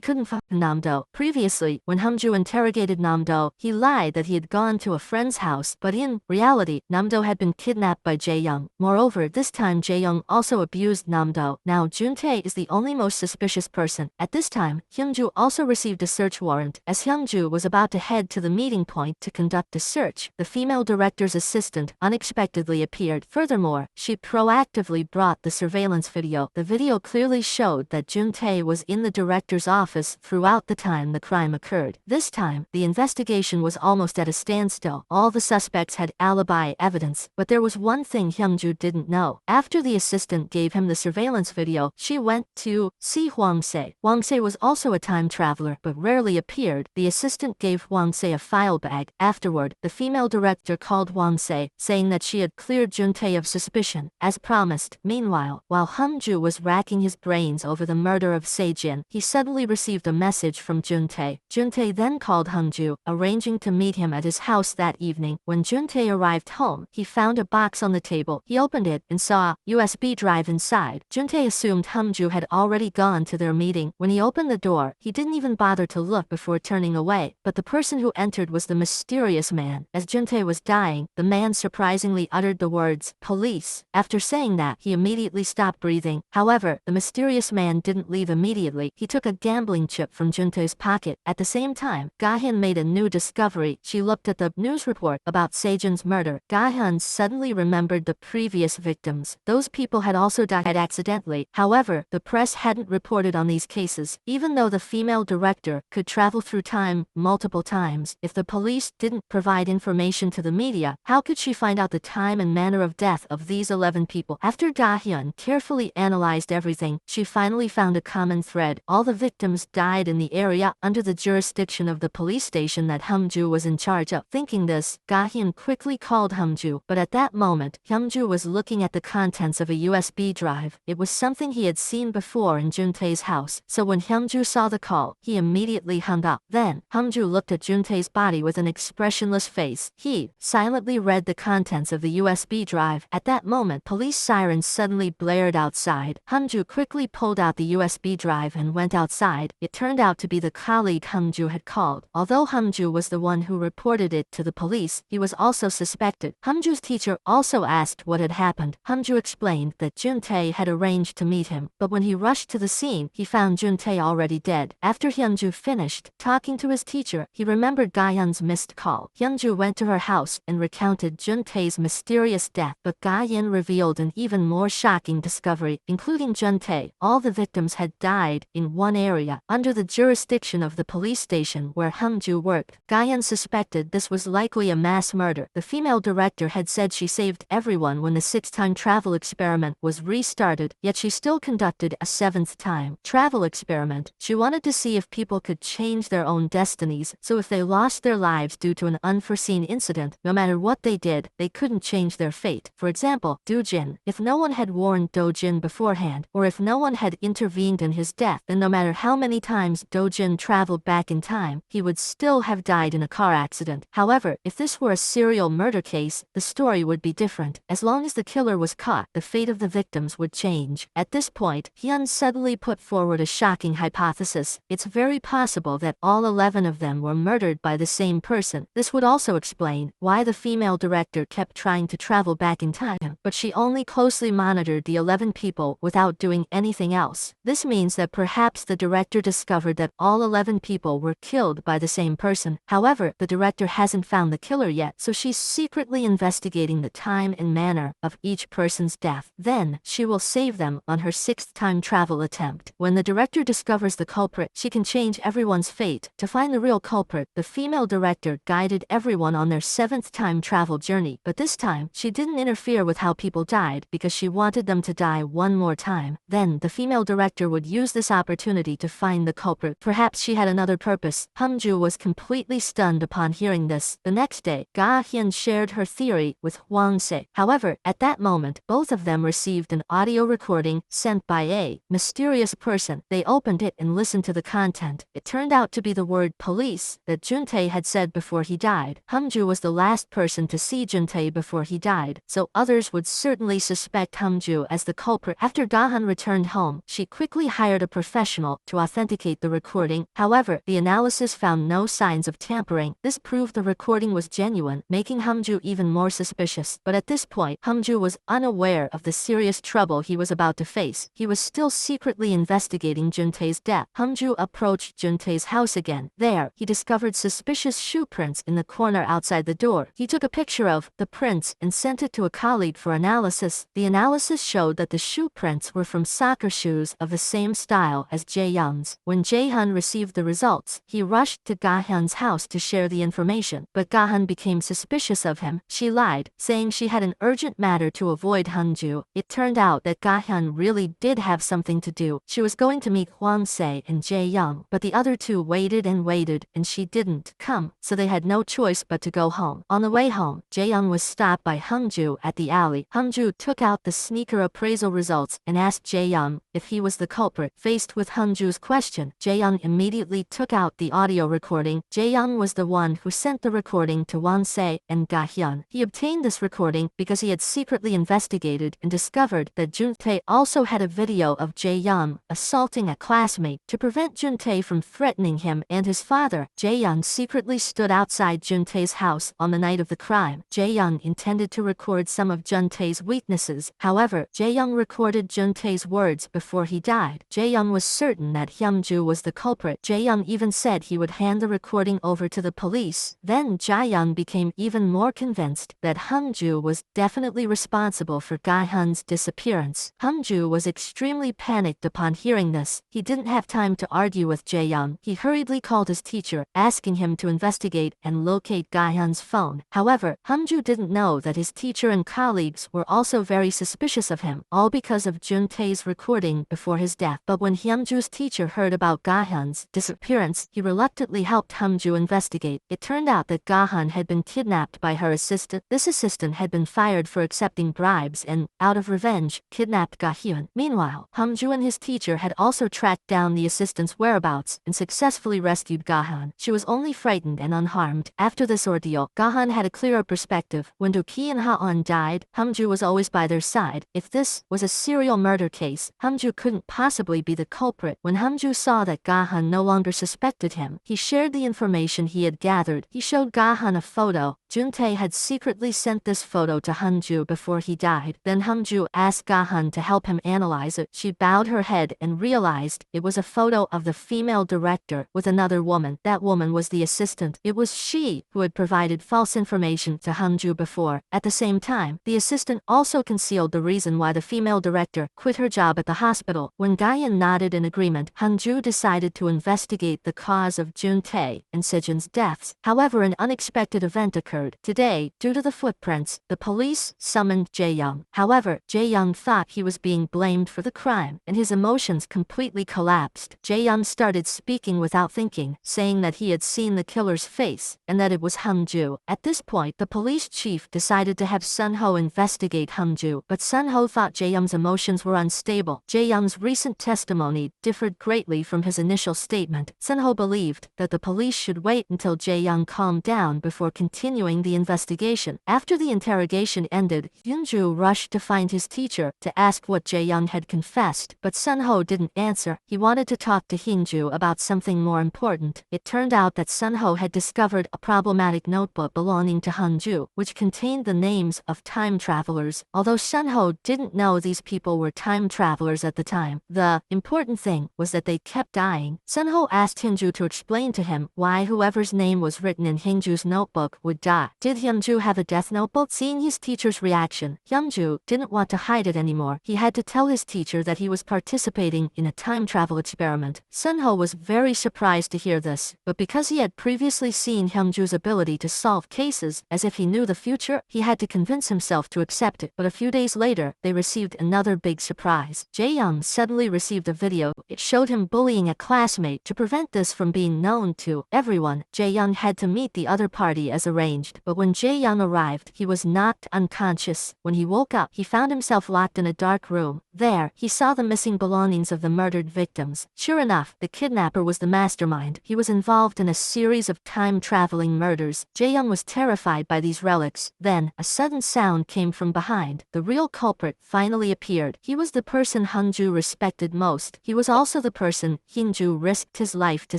couldn't find Nam-do. Previously, when Humju interrogated Nam-do, he lied that he had gone to a friend's house, but in reality, Nam-do had been kidnapped by Jae-young. Moreover, this time Jae-young also abused Nam-do. Now Jun-tae is the only most suspicious person. At this time, Hyungju also received a search warrant. As Hyungju was about to head to the meeting point to conduct a search, the female director's assistant unexpectedly appeared. Furthermore, she proactively brought the surveillance video. The video clearly showed that Jun-tae was in the director's office throughout the time the crime occurred. This time, the investigation was almost at a standstill. All the suspects had alibi evidence, but there was one thing Hyungju didn't know. After the assistant gave him the surveillance video, she went to see Hwang-se. Hwang-se was also a time traveler, but rarely appeared. The assistant gave Hwang-se a file bag. Afterward, the female director called Hwang-se, saying that she had cleared Jun-tae of suspicion, as promised. Meanwhile, while Humju was racking his brains over the murder of Sejin, he suddenly received a message from Jun-tae. Jun-tae then called Humju, arranging to meet him at his house that evening. When Jun-tae arrived home, he found a box on the table. He opened it and saw a USB drive inside. Jun-tae assumed Humju had already gone to their meeting. When he opened the door, he didn't even bother to look before turning away. But the person who entered was the mysterious man. As Jun-tae was dying, the man surprisingly uttered the words, "Police." After saying that, he immediately stopped breathing. However, the mysterious man didn't leave immediately. He took a gambling chip from Jun-tae's pocket. At the same time, Ga-hyun made a new discovery. She looked at the news report about Sejin's murder. Ga-hyun suddenly remembered the previous victims. Those people had also died accidentally. However, the press hadn't reported on these cases. Even though the female director could travel through time multiple times, if the police didn't provide information to the media, how could she find out the time and manner of death of these 11 people? After Ga-hyun carefully analyzed everything, she finally found a common thread. All the victims died in the area under the jurisdiction of the police station that Humju was in charge of. Thinking this, Ga-hyun quickly called Humju, but at that moment, Humju was looking at the contents of a USB drive. It was something he had seen before in Jun-tae's house, so when Hyungju saw the call, he immediately hung up. Then, Humju looked at Jun-tae's body with an expressionless face. He silently read the contents of the USB drive. At that moment, police sirens suddenly blared outside. Humju quickly pulled out the USB drive and went outside. It turned out to be the colleague Humju had called. Although Humju was the one who reported it to the police, he was also suspected. Humju's teacher also asked what had happened. Humju explained that Jun-tae had arranged to meet him, but when he rushed to the scene, he found Jun-tae already dead. After Hyungju finished talking to his teacher, he remembered Ga-hyun's missed call. Hyungju went to her house and recounted Jun-tae's mysterious death, but Ga-hyun revealed an even more shocking discovery, including Jun-tae. All the victims had died in one area, under the jurisdiction of the police station where Humju worked. Ga-hyun suspected this was likely a mass murder. The female director had said she saved everyone when the 6th time travel experiment was restarted, yet she still conducted a 7th time travel experiment. She wanted to see if people could change their own destinies, so if they lost their lives due to an unforeseen incident, no matter what they did, they couldn't change their fate. For example, Do-jin. If no one had warned Do-jin beforehand, or if no one had intervened in his death, then no matter how many times Do-jin traveled back in time, he would still have died in a car accident. However, if this were a serial murder case, the story would be different. As long as the killer was caught, the fate of the victims would change. At this point, Hyun suddenly put forward a shocking hypothesis. It's very possible that all 11 of them were murdered by the same person. This would also explain why the female director kept trying to travel back in time, but she only closely monitored the 11 people without doing anything else. This means that perhaps the director discovered that all 11 people were killed by the same person. However, the director hasn't found the killer yet, so she's secretly investigating the time and manner of each person's death. Then, she will save them on her 6th time travel attempt. When the director discovers the culprit, she can change everyone's fate. To find the real culprit, the female director guided everyone on their 7th time travel journey, but this time, she didn't interfere with how people died because she wanted them to die one more time. Then, the female director would use this opportunity to find the culprit. Perhaps she had another purpose. Hamju was completely stunned upon hearing this. The next day, Ga Hyun shared her theory with Hwang Se. However, at that moment, both of them received an audio recording sent by a mysterious person. They opened it and listened to the content. It turned out to be the word police that Juntae had said before he died. Hamju was the last person to see Juntae before he died, so others would certainly suspect Hamju as the culprit. After Gahan returned home, she quickly hired a professional to authenticate the recording. However, the analysis found no signs of tampering. This proved the recording was genuine, making Hamju even more suspicious. But at this point, Hamju was unaware of the serious trouble he was about to face. He was still secretly investigating Juntae's death. Hamju approached Juntae's house again. There, he discovered suspicious shoe prints in the corner outside the door. He took a picture of the prints and sent it to a colleague for analysis. The analysis showed that the shoe prints were from soccer shoes of the same style as Jae-young's. When Jae-hyun received the results, he rushed to Ga-hyun's house to share the information, but Ga-hyun became suspicious of him. She lied, saying she had an urgent matter to avoid Hanju. It turned out that Ga-hyun really did have something to do. She was going to meet Hwang Se and Jae-young, but the other two waited and she didn't come, so they had no choice but to go home. On the way home, Jae-young was stopped by Hungju at the alley. Hungju took out the sneaker appraisal results and asked Jae-young if he was the culprit. Faced with Hungju's question, Jae-young immediately took out the audio recording. Jae-young was the one who sent the recording to Hwang Se and Ga-hyun. He obtained this recording because he had secretly investigated and discovered that Juntae also had a video of Jae-young assaulting a classmate. To prevent Juntae from threatening him and his father, Jae-young secretly stood outside Juntae's house on the night of the crime. Jae-young intended to record some of Juntae's weaknesses. However, Jae-young recorded Juntae's words before he died. Jae-young was certain that Hyunju was the culprit. Jae-young even said he would hand the recording over to the police. Then Jae-young became even more convinced that Hungju was definitely responsible for Ga-hyun's disappearance. Hungju was extremely panicked upon hearing this. He didn't have time to argue with Jae-young. He hurriedly called his teacher, asking him to investigate and locate Ga-hyun's phone. However, Hungju didn't know that his teacher and colleagues were also very suspicious of him, all because of Juntae's recording before his death. But when Hyunju's teacher heard about Ga-hyun's disappearance, he reluctantly helped Hungju investigate. It turned out that Ga-hyun had been kidnapped by her assistant. This assistant had been fired for accepting bribes and, out of revenge, kidnapped Ga-hyun. Meanwhile, Hungju and his teacher had also tracked down the assistant's whereabouts and successfully rescued Ga-hyun. She was only frightened and unharmed. After this ordeal, Ga-hyun had a clearer perspective. When Do-ki and Ha-eun died, Hungju was always by their side. If this was a serial murder case, Hungju couldn't possibly be the culprit. When Hungju saw that Ga-hyun no longer suspected him, he shared the information he had gathered. He showed Ga-hyun a photo. Juntae had secretly sent this photo to Hungju before he died. Then Hungju asked Ga-hyun to help him analyze it. She bowed her head and realized it was a photo of the female director with another woman. That woman was the assistant. It was she who had provided false information to Hungju before. At the same time, the assistant also concealed the reason why the female director quit her job at the hospital. When Ga-hyun nodded in agreement, Hungju decided to investigate the cause of Juntae and Sejun's deaths. However, an unexpected event occurred. Today, due to the footprints, the police summoned Jae-young. However, Jae-young thought he was being blamed for the crime, and his emotions completely collapsed. Jae-young started speaking without thinking, saying that he had seen the killer's face, and that it was Hungju. At this point, the police chief decided to have Sun-ho investigate Hungju, but Sun-ho thought Jae-young's emotions were unstable. Jae-young's recent testimony differed greatly from his initial statement. Sun-ho believed that the police should wait until Jae-young calmed down before continuing the investigation. After the interrogation ended, Hyunju rushed to find his teacher to ask what Jae-young had confessed, but Sun-ho didn't answer. He wanted to talk to Hyunju about something more important. It turned out that Sun-ho had discovered a problematic notebook belonging to Hungju, which contained the names of time travelers. Although Sun-ho didn't know these people were time travelers at the time, the important thing was that they kept dying. Sun-ho asked Hyunju to explain to him why whoever's name was written in Hyunju's notebook would die. Did Hyunju have a death notebook? Seeing his teacher's reaction, Hyunju didn't want to hide it anymore. He had to tell his teacher that he was participating in a time travel experiment. Sun Sunho was very surprised to hear this, but because he had previously seen Hyungju's ability to solve cases as if he knew the future, he had to convince himself to accept it. But a few days later, they received another big surprise. Jae-young suddenly received a video. It showed him bullying a classmate. To prevent this from being known to everyone, Jae-young had to meet the other party as arranged. But when Jae-young arrived, he was knocked unconscious. When he woke up, he found himself locked in a dark room. There, he saw the missing belongings of the murdered victims. Sure enough, the kidnapper was the mastermind. He was involved in a series of time-traveling murders. Jae-young was terrified by these relics. Then, a sudden sound came from behind. The real culprit finally appeared. He was the person Hyungju respected most. He was also the person Hyungju risked his life to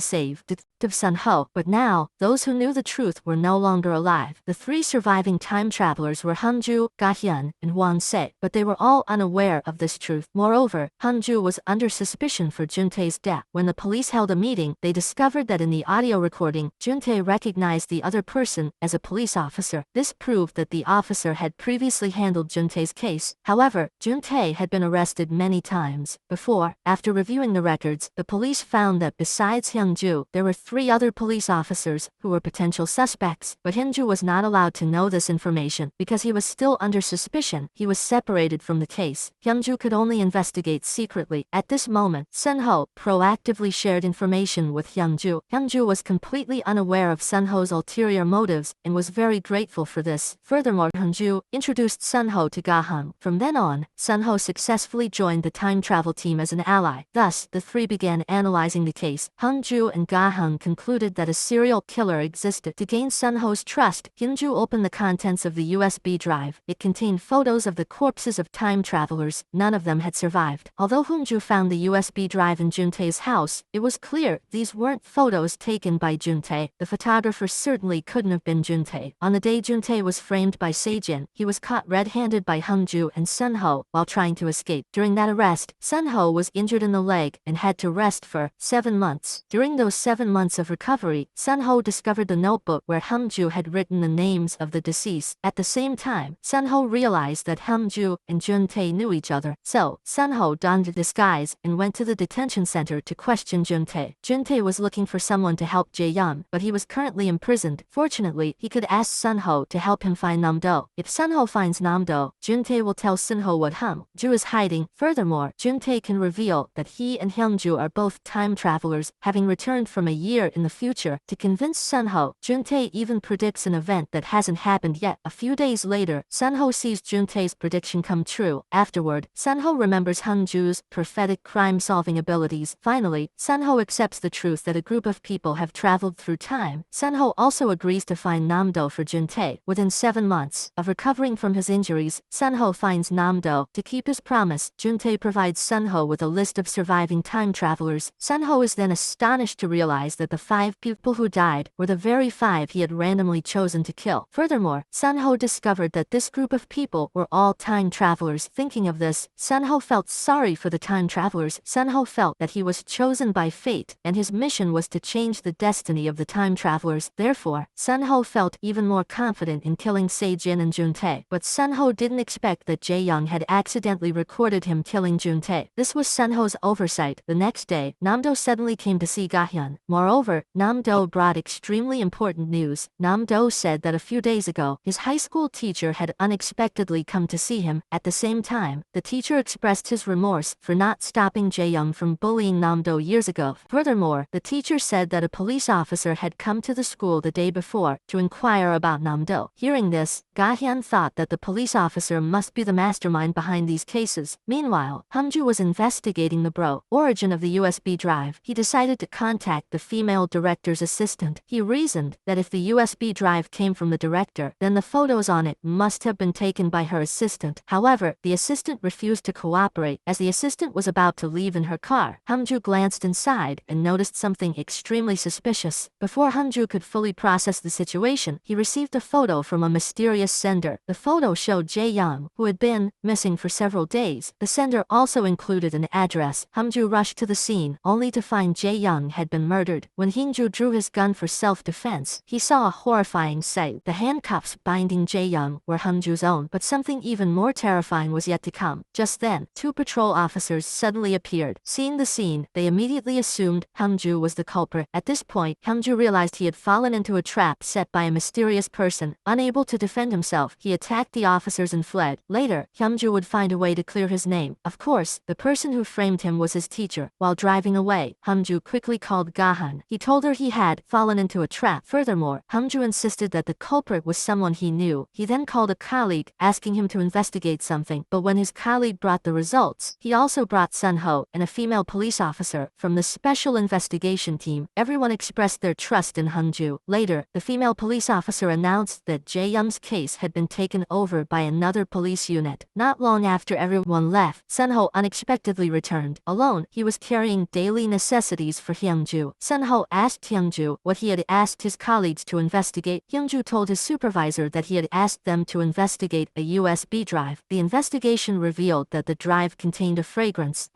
save. Detective Sunho. But now, those who knew the truth were no longer alive. The three surviving time travelers were Hyungju, Ga-hyun, and Won-se, but they were all unaware of this truth. Moreover, Hyungju was under suspicion for Juntae's death. When the police held a meeting, they discovered that in the audio recording, Juntae recognized the other person as a police officer. This proved that the officer had previously handled Juntae's case. However, Juntae had been arrested many times before. After reviewing the records, the police found that besides Hyungju, there were 3 other police officers who were potential suspects. But Hyungju was not allowed to know this information because he was still under suspicion. He was separated from the case. Hyungju could only investigate secretly. At this moment, Sunho proactively shared information with Hyungju. Hyungju was completely unaware of Sunho's ulterior motives and was very grateful for this. Furthermore, Hyungju introduced Sunho to Ga-hyun. From then on, Sunho successfully joined the time travel team as an ally. Thus, the three began analyzing the case. Hyungju and Ga-hyun concluded that a serial killer existed. To gain Sunho's trust, Hyungju opened the contents of the USB drive. It contained photos of the corpses of time travelers. None of them had survived. Although Hyungju found the USB drive in Juntae's house, it was clear these weren't photos taken by Juntae. The photographer certainly couldn't have been Juntae. On the day Juntae was framed by Sejin, he was caught red-handed by Hyungju and Sunho while trying to escape. During that arrest, Sunho was injured in the leg and had to rest for 7 months. During those 7 months of recovery, Sunho discovered the notebook where Hyungju had written the names of the deceased. At the same time, Sunho realized that Hyungju and Juntae knew each other. So, Sunho donned a disguise and went to the detention center to question Juntae. Juntae was looking for someone to help Jae-young, but he was currently imprisoned. Fortunately, he could ask Sunho to help him find Namdo. If Sunho finds Namdo, Juntae will tell Sunho what Hyungju is hiding. Furthermore, Juntae can reveal that he and Hyungju are both time travelers, having returned from a year in the future. To convince Sunho, Juntae even predicts an event that hasn't happened yet. A few days later, Sunho sees Juntae's prediction come true. Afterward, Sunho remembers Hyungju's prophetic crime-solving abilities. Finally, Sunho accepts the truth that a group of people have traveled through time. Sunho also agrees to find Namdo for Juntae. Within 7 months of recovering from his injuries, Sunho finds Namdo. To keep his promise, Juntae provides Sunho with a list of surviving time travelers. Sunho is then astonished to realize that the 5 people who died were the very 5 he had randomly chosen to kill. Furthermore, Sunho discovered that this group of people were all time travelers. Thinking of this, Sunho felt sorry for the time travelers. Sunho felt that he was chosen by fate, and his mission was to change the destiny of the time travelers. Therefore, Sunho felt even more confident in killing Sejin and Juntae. But Sunho didn't expect that Jae-young had accidentally recorded him killing Juntae. This was Sunho's oversight. The next day, Namdo suddenly came to see Ga-hyun. Moreover, Namdo brought extremely important news. Namdo said that a few days ago, his high school teacher had unexpectedly come to see him. At the same time, the teacher expressed his remorse for not stopping Jae-young from bullying Namdo years ago. Furthermore, the teacher said that a police officer had come to the school the day before to inquire about Namdo. Hearing this, Ga-hyun thought that the police officer must be the mastermind behind these cases. Meanwhile, Hyungju was investigating the origin of the USB drive. He decided to contact the female director's assistant. He reasoned that if the USB drive came from the director, then the photos on it must have been taken by her assistant. However, the assistant refused to cooperate. As the assistant was about to leave in her car, Hyungju glanced inside and noticed something extremely suspicious. Before Hyungju could fully process the situation, he received a photo from a mysterious sender. The photo showed Jae-young, who had been missing for several days. The sender also included an address. Hyungju rushed to the scene, only to find Jae-young had been murdered. When Hyungju drew his gun for self-defense, he saw a horrifying sight. The handcuffs binding Jae-young were Hyungju's own, but something even more terrifying was yet to come. Just then, 2 patrol officers suddenly appeared. Seeing the scene, they immediately immediately assumed Hyungju was the culprit. At this point, Hyungju realized he had fallen into a trap set by a mysterious person. Unable to defend himself, he attacked the officers and fled. Later, Hyungju would find a way to clear his name. Of course, the person who framed him was his teacher. While driving away, Hyungju quickly called Gahan. He told her he had fallen into a trap. Furthermore, Hyungju insisted that the culprit was someone he knew. He then called a colleague, asking him to investigate something, but when his colleague brought the results, he also brought Sun Ho and a female police officer from the special investigation team. Everyone expressed their trust in Hyungju. Later, the female police officer announced that Jae-young's case had been taken over by another police unit. Not long after everyone left, Sun Ho unexpectedly returned. Alone, he was carrying daily necessities for Hyungju. Sun Ho asked Hyungju what he had asked his colleagues to investigate. Hyungju told his supervisor that he had asked them to investigate a USB drive. The investigation revealed that the drive contained a fragrance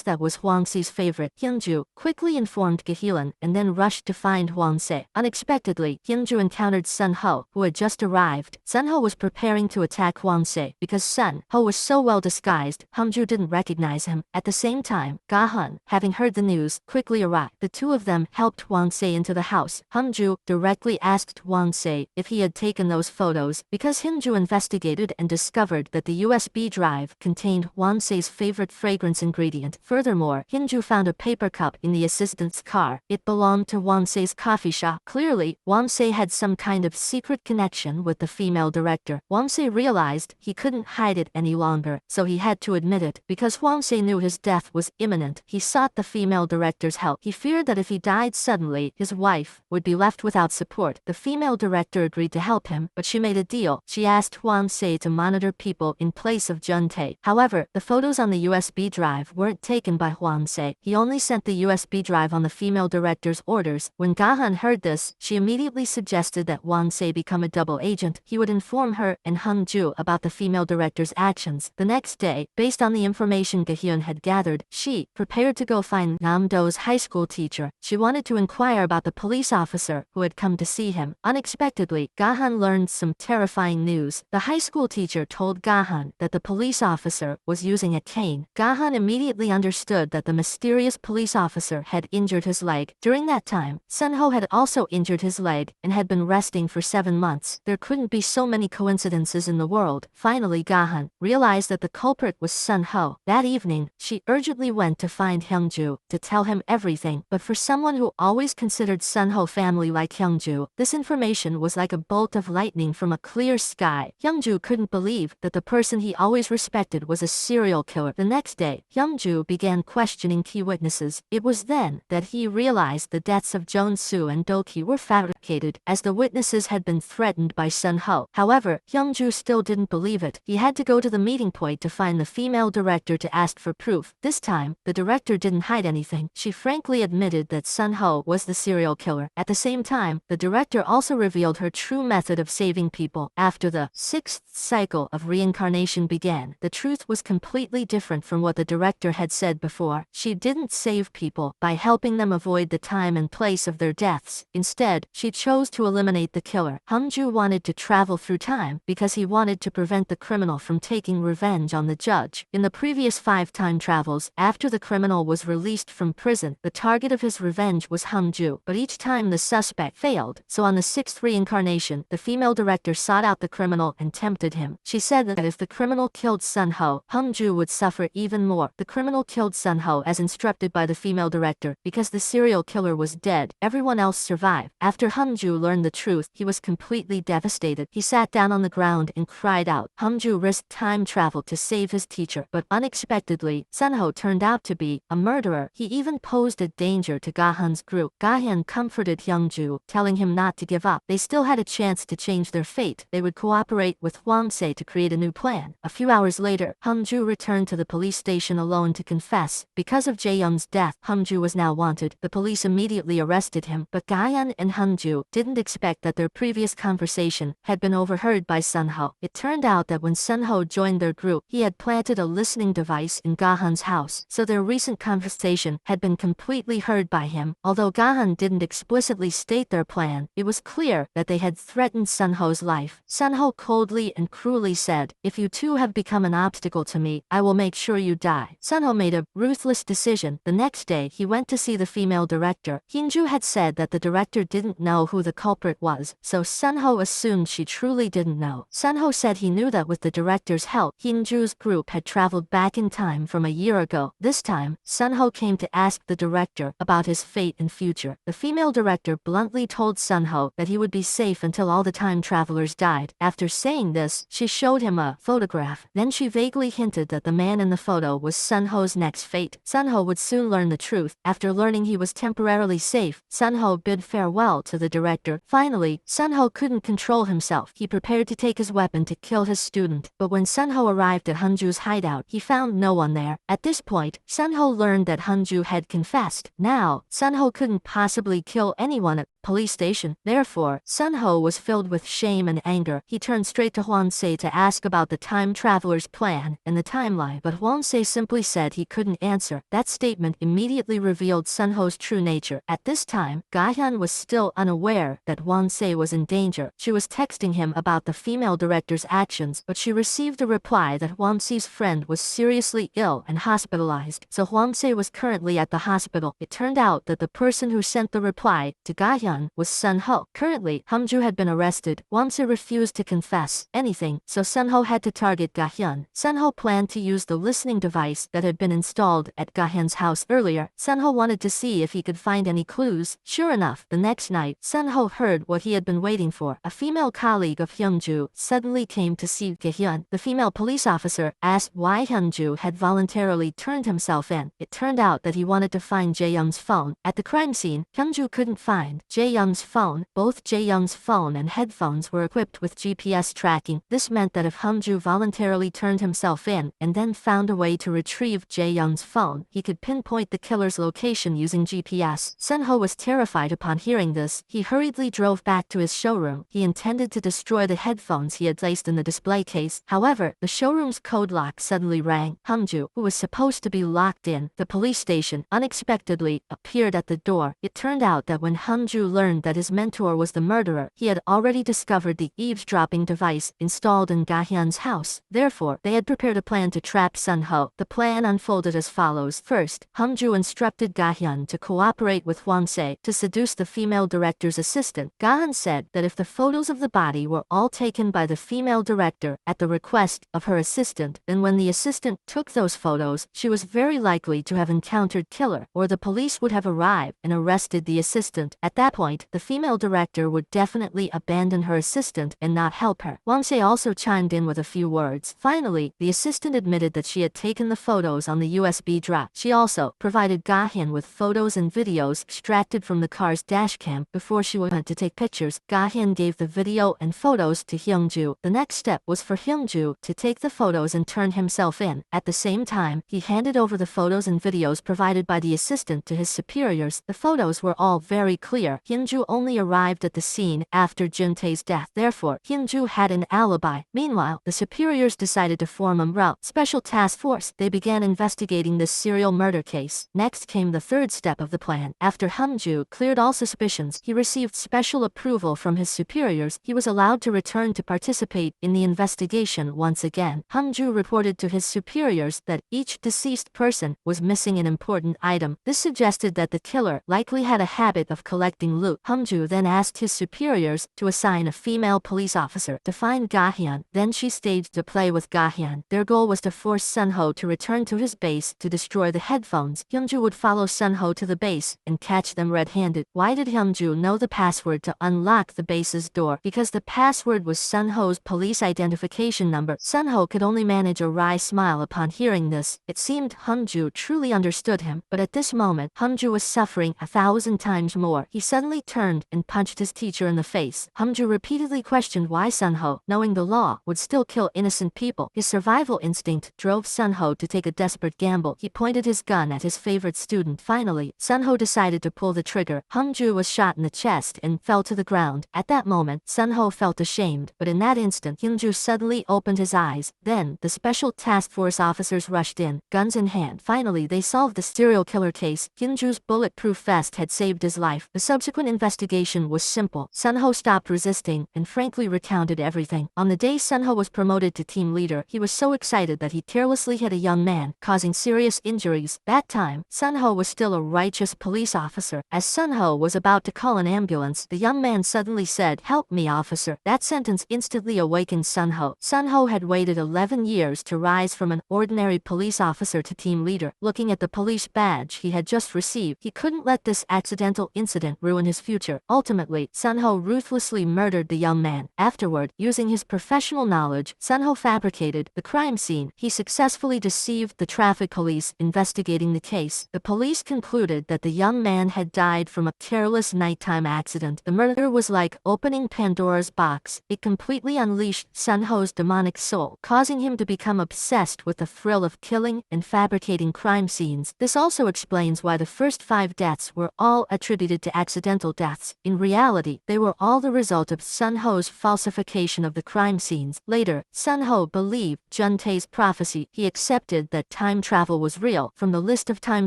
that was Hwang-se's favorite. Hyungju quickly informed Gaheelan and then rushed to find Hwang-se. Unexpectedly, Hyungju encountered Sun Ho, who had just arrived. Sun Ho was preparing to attack Hwang-se. Because Sun Ho was so well disguised, Hyungju didn't recognize him. At the same time, Gahan, having heard the news, quickly arrived. The two of them helped Hwang-se into the house. Hyungju directly asked Hwang-se if he had taken those photos, because Hyungju investigated and discovered that the USB drive contained Hwang-se's favorite fragrance ingredient. Furthermore, Hyungju found a paper cup in the assistant's car. It belonged to Hwang-se's coffee shop. Clearly, Hwang-se had some kind of secret connection with the female director. Hwang-se realized he couldn't hide it any longer, so he had to admit it. Because Hwang-se knew his death was imminent, he sought the female director's help. He feared that if he died suddenly, his wife would be left without support. The female director agreed to help him, but she made a deal. She asked Hwang-se to monitor people in place of Jun-tae. However, the photos on the USB drive weren't taken by Hwang-se. He only sent the USB drive on the female director's orders. When Gahan heard this, she immediately suggested that Hwang-se become a double agent. He would inform her and Hyungju about the female director's actions. The next day, based on the information Gahyun had gathered, she prepared to go find Nam-do's high school teacher. She wanted to inquire about the police officer who had come to see him. Unexpectedly, Gahan learned some terrifying news. The high school teacher told Gahan that the police officer was using a cane. Gahan immediately understood that the mysterious police officer had injured his leg. During that time, Sun Ho had also injured his leg and had been resting for 7 months. There couldn't be so many coincidences in the world. Finally, Gahan realized that the culprit was Sun Ho. That evening, she urgently went to find Hyungju to tell him everything. But for someone who always considered Sun Ho family like Hyungju, this information was like a bolt of lightning from a clear sky. Hyungju couldn't believe that the person he always respected was a serial killer. The next day, Hyungju began questioning key witnesses. It was then that he realized the deaths of Jeon-soo and Do-ki were fabricated, as the witnesses had been threatened by Sun Ho. However, Hyungju still didn't believe it. He had to go to the meeting point to find the female director to ask for proof. This time, the director didn't hide anything. She frankly admitted that Sun Ho was the serial killer. At the same time, the director also revealed her true method of saving people. After the 6th cycle of reincarnation began, the truth was completely different from what the director had said before. She didn't save people by helping them avoid the time and place of their deaths. Instead, she chose to eliminate the killer. Hyungju wanted to travel through time because he wanted to prevent the criminal from taking revenge on the judge. In the previous 5 time travels, after the criminal was released from prison, the target of his revenge was Hyungju. But each time the suspect failed, so on the 6th reincarnation, the female director sought out the criminal and tempted him. She said that if the criminal killed Sun Ho, Hyungju would suffer even more. The criminal killed Sun Ho as instructed by the female director. Because the serial killer was dead, everyone else survived. After Hyungju learned the truth, he was completely devastated. He sat down on the ground and cried out. Hyungju risked time travel to save his teacher, but unexpectedly, Sun Ho turned out to be a murderer. He even posed a danger to Gahan's group. Gahan comforted Hyungju, telling him not to give up. They still had a chance to change their fate. They would cooperate with Hwang-se to create a new plan. A few hours later, Hyungju returned to the police station alone to confess. Because of Jae-young's death, Hyungju was now wanted. The police immediately arrested him, but Gahan and Hyungju didn't expect that their previous conversation had been overheard by Sun Ho. It turned out that when Sun Ho joined their group, he had planted a listening device in Gahan's house, so their recent conversation had been completely heard by him. Although Gahan didn't explicitly state their plan, it was clear that they had threatened Sun Ho's life. Sun Ho coldly and cruelly said, "If you two have become an obstacle to me, I will make sure you die." Sun Ho made a ruthless decision. The next day, he went to see the female director. Hyunju had said that the director didn't know who the culprit was, so Sunho assumed she truly didn't know. Sunho said he knew that with the director's help, Hyunju's group had traveled back in time from a year ago. This time, Sunho came to ask the director about his fate and future. The female director bluntly told Sunho that he would be safe until all the time travelers died. After saying this, she showed him a photograph. Then she vaguely hinted that the man in the photo was Sunho's next fate. Sunho would soon learn the truth. After learning he was temporarily safe, Sunho bid farewell to the director. Finally, Sunho couldn't control himself. He prepared to take his weapon to kill his student. But when Sunho arrived at Hyunju's hideout, he found no one there. At this point, Sunho learned that Hyunju had confessed. Now, Sunho couldn't possibly kill anyone at police station. Therefore, Sunho was filled with shame and anger. He turned straight to Hwang-se to ask about the time traveler's plan and the timeline, but Hwang-se simply said he couldn't answer. That statement immediately revealed Sunho's true nature. At this time, Ga-hyun was still unaware that Hwang-se was in danger. She was texting him about the female director's actions, but she received a reply that Hwang-se's friend was seriously ill and hospitalized, so Hwang-se was currently at the hospital. It turned out that the person who sent the reply to Ga-hyun was Sunho. Currently, Hyunju had been arrested. Hwang-se refused to confess anything, so Sunho had to target Ga-hyun. Sunho planned to use the listening device that had been installed at Ga-hyun's house earlier. Sunho wanted to see if he could find any clues. Sure enough, the next night, Sunho heard what he had been waiting for. A female colleague of Hyunju suddenly came to see Ga-hyun. The female police officer asked why Hyunju had voluntarily turned himself in. It turned out that he wanted to find Jae-young's phone. At the crime scene, Hyunju couldn't find Jae-young's phone. Both Jae-young's phone and headphones were equipped with GPS tracking. This meant that if Hyunju voluntarily turned himself in and then found a way to retrieve Jae-young's phone, he could pinpoint the killer's location using GPS. Sunho was terrified upon hearing this. He hurriedly drove back to his showroom. He intended to destroy the headphones he had placed in the display case. However, the showroom's code lock suddenly rang. Hyunju, who was supposed to be locked in the police station, unexpectedly appeared at the door. It turned out that when Hyunju learned that his mentor was the murderer, he had already discovered the eavesdropping device installed in Ga-hyun's house. Therefore, they had prepared a plan to trap Sunho. The plan unfolded as follows. First, Hyunju instructed Ga-hyun to cooperate with Hwang-se to seduce the female director's assistant. Ga-hyun said that if the photos of the body were all taken by the female director at the request of her assistant, then when the assistant took those photos, she was very likely to have encountered killer, or the police would have arrived and arrested the assistant. At that point, the female director would definitely abandon her assistant and not help her. Hwang-se also chimed in with a few words. Finally, the assistant admitted that she had taken the photos on the USB drive. She also provided Ga-hyun with photos and videos extracted from the car's dashcam before she went to take pictures. Ga-hyun gave the video and photos to Hyunju. The next step was for Hyunju to take the photos and turn himself in. At the same time, he handed over the photos and videos provided by the assistant to his superiors. The photos were all very clear. Hyunju only arrived at the scene after Juntae's death. Therefore, Hyunju had an alibi. Meanwhile, the superiors decided to form a special task force. They began investigating this serial murder case. Next came the third step of the plan. After Hyunju cleared all suspicions, he received special approval from his superiors. He was allowed to return to participate in the investigation once again. Hyunju reported to his superiors that each deceased person was missing an important item. This suggested that the killer likely had a habit of collecting loot. Hyunju then asked his superiors to assign a female police officer to find Ga-hyun. Then she staged a play with Ga-hyun. Their goal was to force Sunho to return to his base to destroy the headphones. Hyunju would follow Sunho to the base and catch them red-handed. Why did Hyunju know the password to unlock the base's door? Because the password was Sunho's police identification number. Sunho could only manage a wry smile upon hearing this. It seemed Hyunju truly understood him, but at this moment, Hyunju was suffering 1,000 times more. He suddenly turned and punched his teacher in the face. Hyunju repeatedly questioned why Sunho, knowing the law, would still kill innocent people. His survival instinct drove Sunho to take a desperate gamble. He pointed his gun at his favorite student. Finally, Sunho decided to pull the trigger. Hyunju was shot in the chest and fell to the ground. At that moment, Sunho felt ashamed, but in that instant, Hyunju suddenly opened his eyes. Then, the special task force officers rushed in, guns in hand. Finally, they solved the serial killer case. Hyunju's bulletproof vest had saved his life. The subsequent subsequent investigation was simple. Sunho stopped resisting and frankly recounted everything. On the day Sunho was promoted to team leader, he was so excited that he carelessly hit a young man, causing serious injuries. That time, Sunho was still a righteous police officer. As Sunho was about to call an ambulance, the young man suddenly said, "Help me, officer." That sentence instantly awakened Sunho. Sunho had waited 11 years to rise from an ordinary police officer to team leader. Looking at the police badge he had just received, he couldn't let this accidental incident ruin his future. Ultimately, Sunho ruthlessly murdered the young man. Afterward, using his professional knowledge, Sunho fabricated the crime scene. He successfully deceived the traffic police investigating the case. The police concluded that the young man had died from a careless nighttime accident. The murder was like opening Pandora's box. It completely unleashed Sunho's demonic soul, causing him to become obsessed with the thrill of killing and fabricating crime scenes. This also explains why the first 5 deaths were all attributed to accidental deaths. In reality, they were all the result of Sunho's falsification of the crime scenes. Later, Sunho believed Juntae's prophecy. He accepted that time travel was real. From the list of time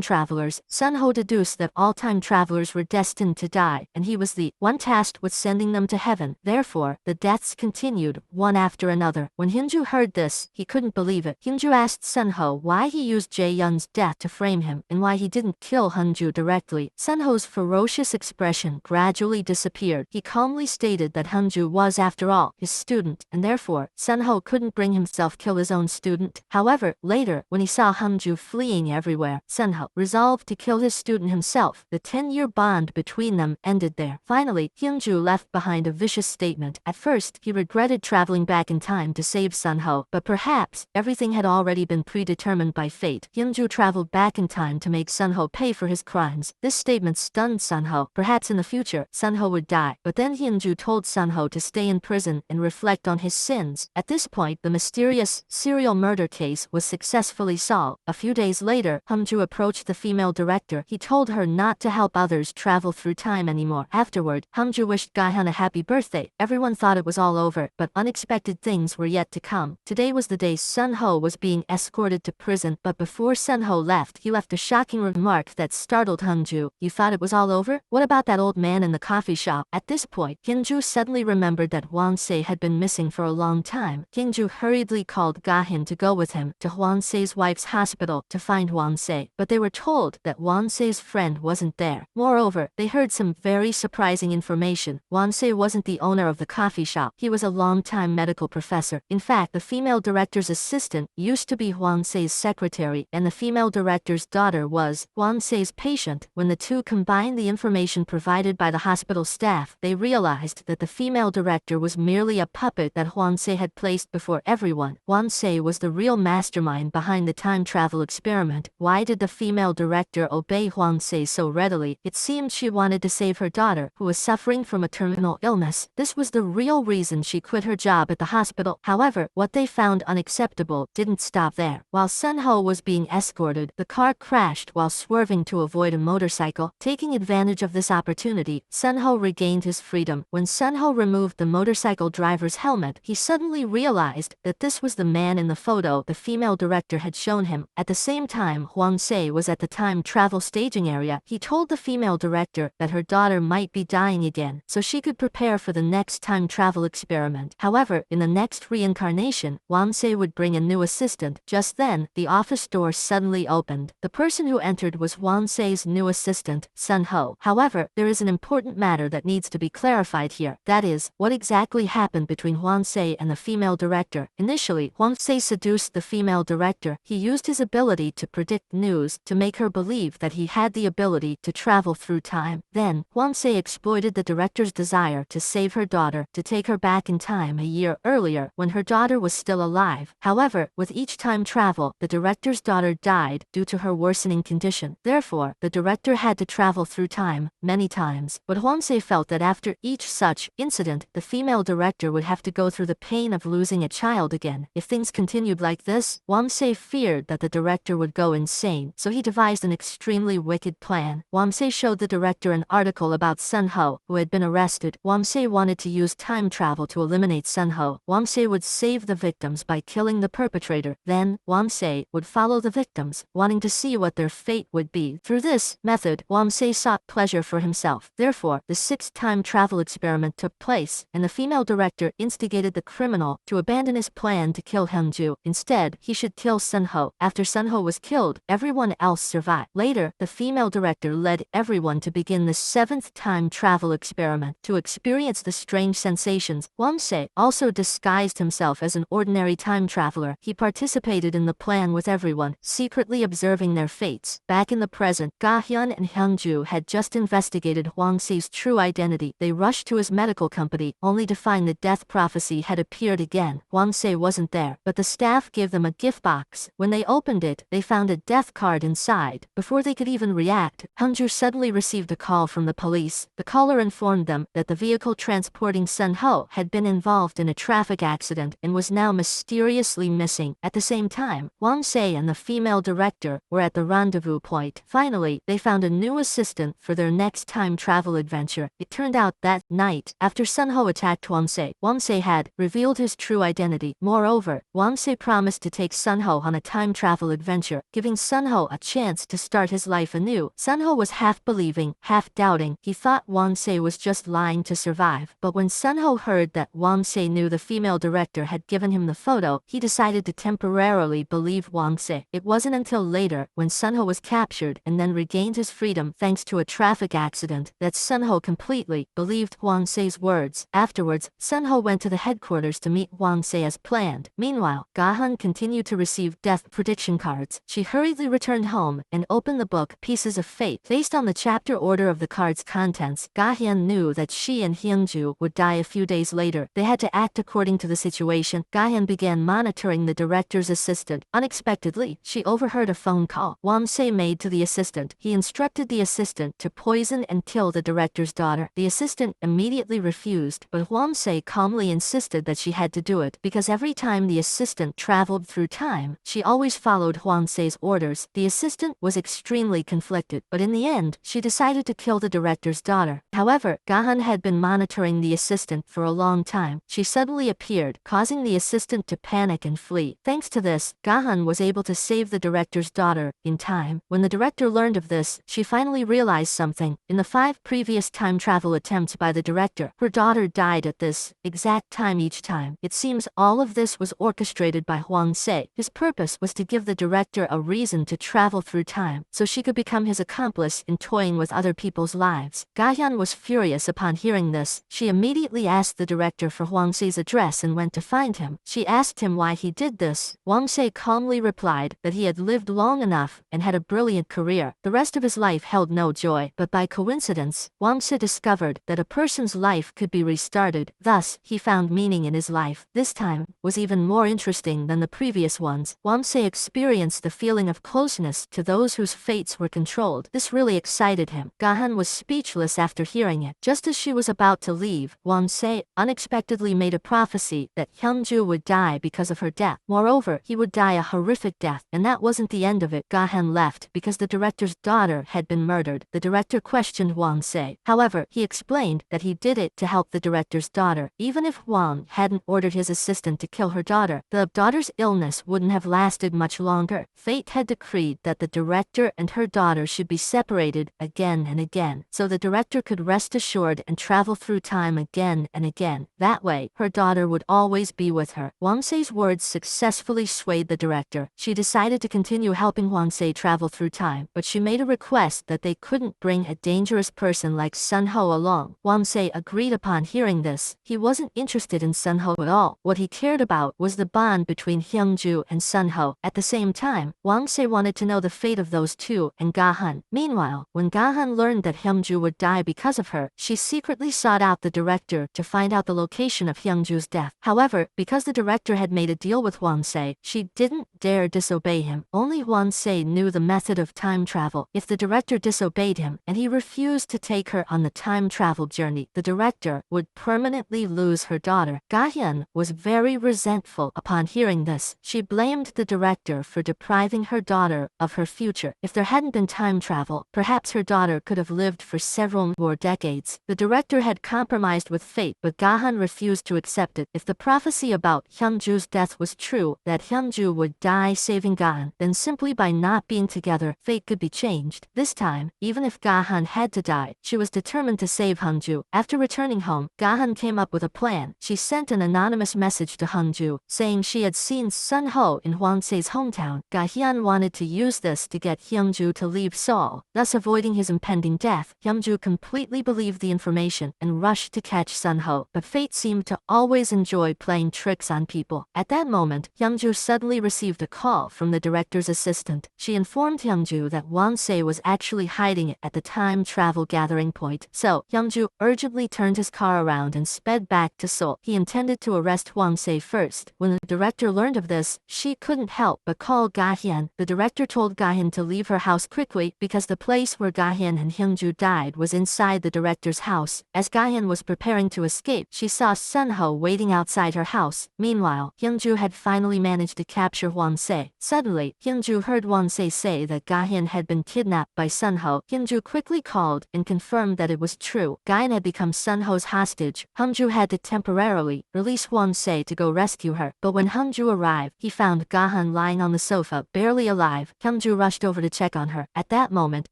travelers, Sunho deduced that all time travelers were destined to die, and he was the one tasked with sending them to heaven. Therefore, the deaths continued, one after another. When Hyunju heard this, he couldn't believe it. Hyunju asked Sunho why he used Jae-yun's death to frame him, and why he didn't kill Hyunju directly. Sunho's ferocious expression gradually disappeared. He calmly stated that Hyunju was, after all, his student, and therefore, Sunho couldn't bring himself kill his own student. However, later, when he saw Hyunju fleeing everywhere, Sunho resolved to kill his student himself. The 10-year bond between them ended there. Finally, Hyunju left behind a vicious statement. At first, he regretted traveling back in time to save Sunho, but perhaps everything had already been predetermined by fate. Hyunju traveled back in time to make Sunho pay for his crimes. This statement stunned Sunho. Perhaps in the future, Sunho would die. But then Hyunju told Sunho to stay in prison and reflect on his sins. At this point, the mysterious serial murder case was successfully solved. A few days later, Hyunju approached the female director. He told her not to help others travel through time anymore. Afterward, Hyunju wished Gahyun a happy birthday. Everyone thought it was all over, but unexpected things were yet to come. Today was the day Sunho was being escorted to prison, but before Sunho left, he left a shocking remark that startled Hyunju. "You thought it was all over? What about that old man in the coffee shop?" At this point, Hyunju suddenly remembered that Hwansei had been missing for a long time. Hyunju hurriedly called Gahyun to go with him to Hwansei's wife's hospital to find Hwansei, but they were told that Hwansei's friend wasn't there. Moreover, they heard some very surprising information. Hwansei wasn't the owner of the coffee shop. He was a long-time medical professor. In fact, the female director's assistant used to be Hwansei's secretary, and the female director's daughter was Hwansei's patient. When the two combined the information provided by the hospital staff, they realized that the female director was merely a puppet that Hwansei had placed before everyone. Hwansei was the real mastermind behind the time travel experiment. Why did the female director obey Hwansei so readily? It seemed she wanted to save her daughter, who was suffering from a terminal illness. This was the real reason she quit her job at the hospital. However, what they found unacceptable didn't stop there. While Sunho was being escorted, the car crashed while swerving to avoid a motorcycle. Taking advantage of this opportunity, Sunho regained his freedom. When Sunho removed the motorcycle driver's helmet, he suddenly realized that this was the man in the photo the female director had shown him. At the same time, Hwansei was at the time travel staging area. He told the female director that her daughter might be dying again, so she could prepare for the next time travel experiment. However, in the next reincarnation, Hwansei would bring a new assistant. Just then, the office door suddenly opened. The person who entered was Hwansei's new assistant, Sunho. However, there is an important matter that needs to be clarified here. That is, what exactly happened between Hwansei and the female director. Initially, Hwansei seduced the female director. He used his ability to predict news to make her believe that he had the ability to travel through time. Then, Hwansei exploited the director's desire to save her daughter, to take her back in time a year earlier when her daughter was still alive. However, with each time travel, the director's daughter died due to her worsening condition. Therefore, the director had to travel through time many times. But Hwansei felt that after each such incident, the female director would have to go through the pain of losing a child again. If things continued like this, Hwansei feared that the director would go insane, so he devised an extremely wicked plan. Hwansei showed the director an article about Sunho, who had been arrested. Hwansei wanted to use time travel to eliminate Sunho. Hwansei would save the victims by killing the perpetrator. Then, Hwansei would follow the victims, wanting to see what their fate would be. Through this method, Hwansei sought pleasure for himself himself. Therefore, the sixth time travel experiment took place, and the female director instigated the criminal to abandon his plan to kill Hyungju. Instead, he should kill Sunho. After Sunho was killed, everyone else survived. Later, the female director led everyone to begin the seventh time travel experiment. To experience the strange sensations, Wang-se also disguised himself as an ordinary time traveler. He participated in the plan with everyone, secretly observing their fates. Back in the present, Ga-hyun and Hyungju had just investigated Wang-se's true identity. They rushed to his medical company, only to find the death prophecy had appeared again. Wang-se wasn't there, but the staff gave them a gift box. When they opened it, they found a death card inside. Before they could even react, Hyungju suddenly received a call from the police. The caller informed them that the vehicle transporting Sunho had been involved in a traffic accident and was now mysteriously missing. At the same time, Wang-se and the female director were at the rendezvous point. Finally, they found a new assistant for their next time travel adventure. It turned out that night, after Sunho attacked Wang-se had revealed his true identity. Moreover, Wang-se promised to take Sunho on a time travel adventure, giving Sunho a chance to start his life anew. Sunho was half believing, half doubting. He thought Wang-se was just lying to survive. But when Sunho heard that Wang-se knew the female director had given him the photo, he decided to temporarily believe Wang-se. It wasn't until later, when Sunho was captured and then regained his freedom thanks to a traffic accident, that Sunho completely believed Wang-se's words. Afterwards, Sunho went to the headquarters to meet Wang-se as planned. Meanwhile, Ga-hyun continued to receive death prediction cards. She hurriedly returned home and opened the book Pieces of Fate. Based on the chapter order of the card's contents, Ga-hyun knew that she and Hyungju would die a few days later. They had to act according to the situation. Ga-hyun began monitoring the director's assistant. Unexpectedly, she overheard a phone call Wang-se made to the assistant. He instructed the assistant to poison and kill the director's daughter. The assistant immediately refused, but Wang-se calmly insisted that she had to do it because every time the assistant traveled through time, she always followed Wang-se's orders. The assistant was extremely conflicted, but in the end, she decided to kill the director's daughter. However, Ga-hyun had been monitoring the assistant for a long time. She suddenly appeared, causing the assistant to panic and flee. Thanks to this, Ga-hyun was able to save the director's daughter in time. When the director learned of this, she finally realized something. In the 5 previous time travel attempts by the director, her daughter died at this exact time each time. It seems all of this was orchestrated by Wang-se. His purpose was to give the director a reason to travel through time, so she could become his accomplice in toying with other people's lives. Ga-hyun was furious upon hearing this. She immediately asked the director for Wang-se's address and went to find him. She asked him why he did this. Wang-se calmly replied that he had lived long enough and had a brilliant career. The rest of his life held no joy, but by coincidence, Wang-se discovered that a person's life could be restarted. Thus, he found meaning in his life. This time was even more interesting than the previous ones. Wang-se experienced the feeling of closeness to those whose fates were controlled. This really excited him. Ga-hyun was speechless after hearing it. Just as she was about to leave, Wang-se unexpectedly made a prophecy that Hyungju would die because of her death. Moreover, he would die a horrific death, and that wasn't the end of it. Ga-hyun left because the director's daughter had been murdered. The director questioned Wang-se. However, he explained that he did it to help the director's daughter. Even if Wang hadn't ordered his assistant to kill her daughter, the daughter's illness wouldn't have lasted much longer. Fate had decreed that the director and her daughter should be separated again and again, so the director could rest assured and travel through time again and again. That way, her daughter would always be with her. Wang-se's words successfully swayed the director. She decided to continue helping Wang-se travel through time, but she made a request that they couldn't bring a dangerous person like Sunho along. Wang-se agreed upon hearing this. He wasn't interested in Sunho at all. What he cared about was the bond between Hyungju and Sunho. At the same time, Wang-se wanted to know the fate of those two and Ga-hyun. Meanwhile, when Ga-hyun learned that Hyungju would die because of her, she secretly sought out the director to find out the location of Hyungju's death. However, because the director had made a deal with Wang-se, she didn't dare disobey him. Only Wang-se knew the method of time travel. If the director disobeyed him and he refused to take her on the time travel journey, the director would permanently lose her daughter. Ga-hyun was very resentful upon hearing this. She blamed the director for depriving her daughter of her future. If there hadn't been time travel, perhaps her daughter could have lived for several more decades. The director had compromised with fate, but Ga-hyun refused to accept it. If the prophecy about Hyungju's death was true, that Hyungju would die saving Ga-hyun, then simply by not being together, fate could be changed. This time, even if Ga-hyun had had to die. She was determined to save Hongju. After returning home, Gahan came up with a plan. She sent an anonymous message to Hongju, saying she had seen Sun Ho in Hwangsei's hometown. Gahyun wanted to use this to get Hyungju to leave Seoul, thus avoiding his impending death. Hyungju completely believed the information and rushed to catch Sun Ho, but fate seemed to always enjoy playing tricks on people. At that moment, Hyungju suddenly received a call from the director's assistant. She informed Hyungju that Hwangsei was actually hiding at the time travel gathering point. So, Hyungju urgently turned his car around and sped back to Seoul. He intended to arrest Hwangsei first. When the director learned of this, she couldn't help but call Gahyun. The director told Gahyun to leave her house quickly because the place where Gahyun and Hyungju died was inside the director's house. As Gahyun was preparing to escape, she saw Sun Ho waiting outside her house. Meanwhile, Hyungju had finally managed to capture Hwangsei. Suddenly, Hyungju heard Hwangsei say that Gahyun had been kidnapped by Sun Ho. Hyungju quickly called and confirmed that it was true. Gahyun had become Sun Ho's hostage. Hyungju had to temporarily release Hwangsei to go rescue her. But when Hyungju arrived, he found Gahyun lying on the sofa, barely alive. Hyungju rushed over to check on her. At that moment,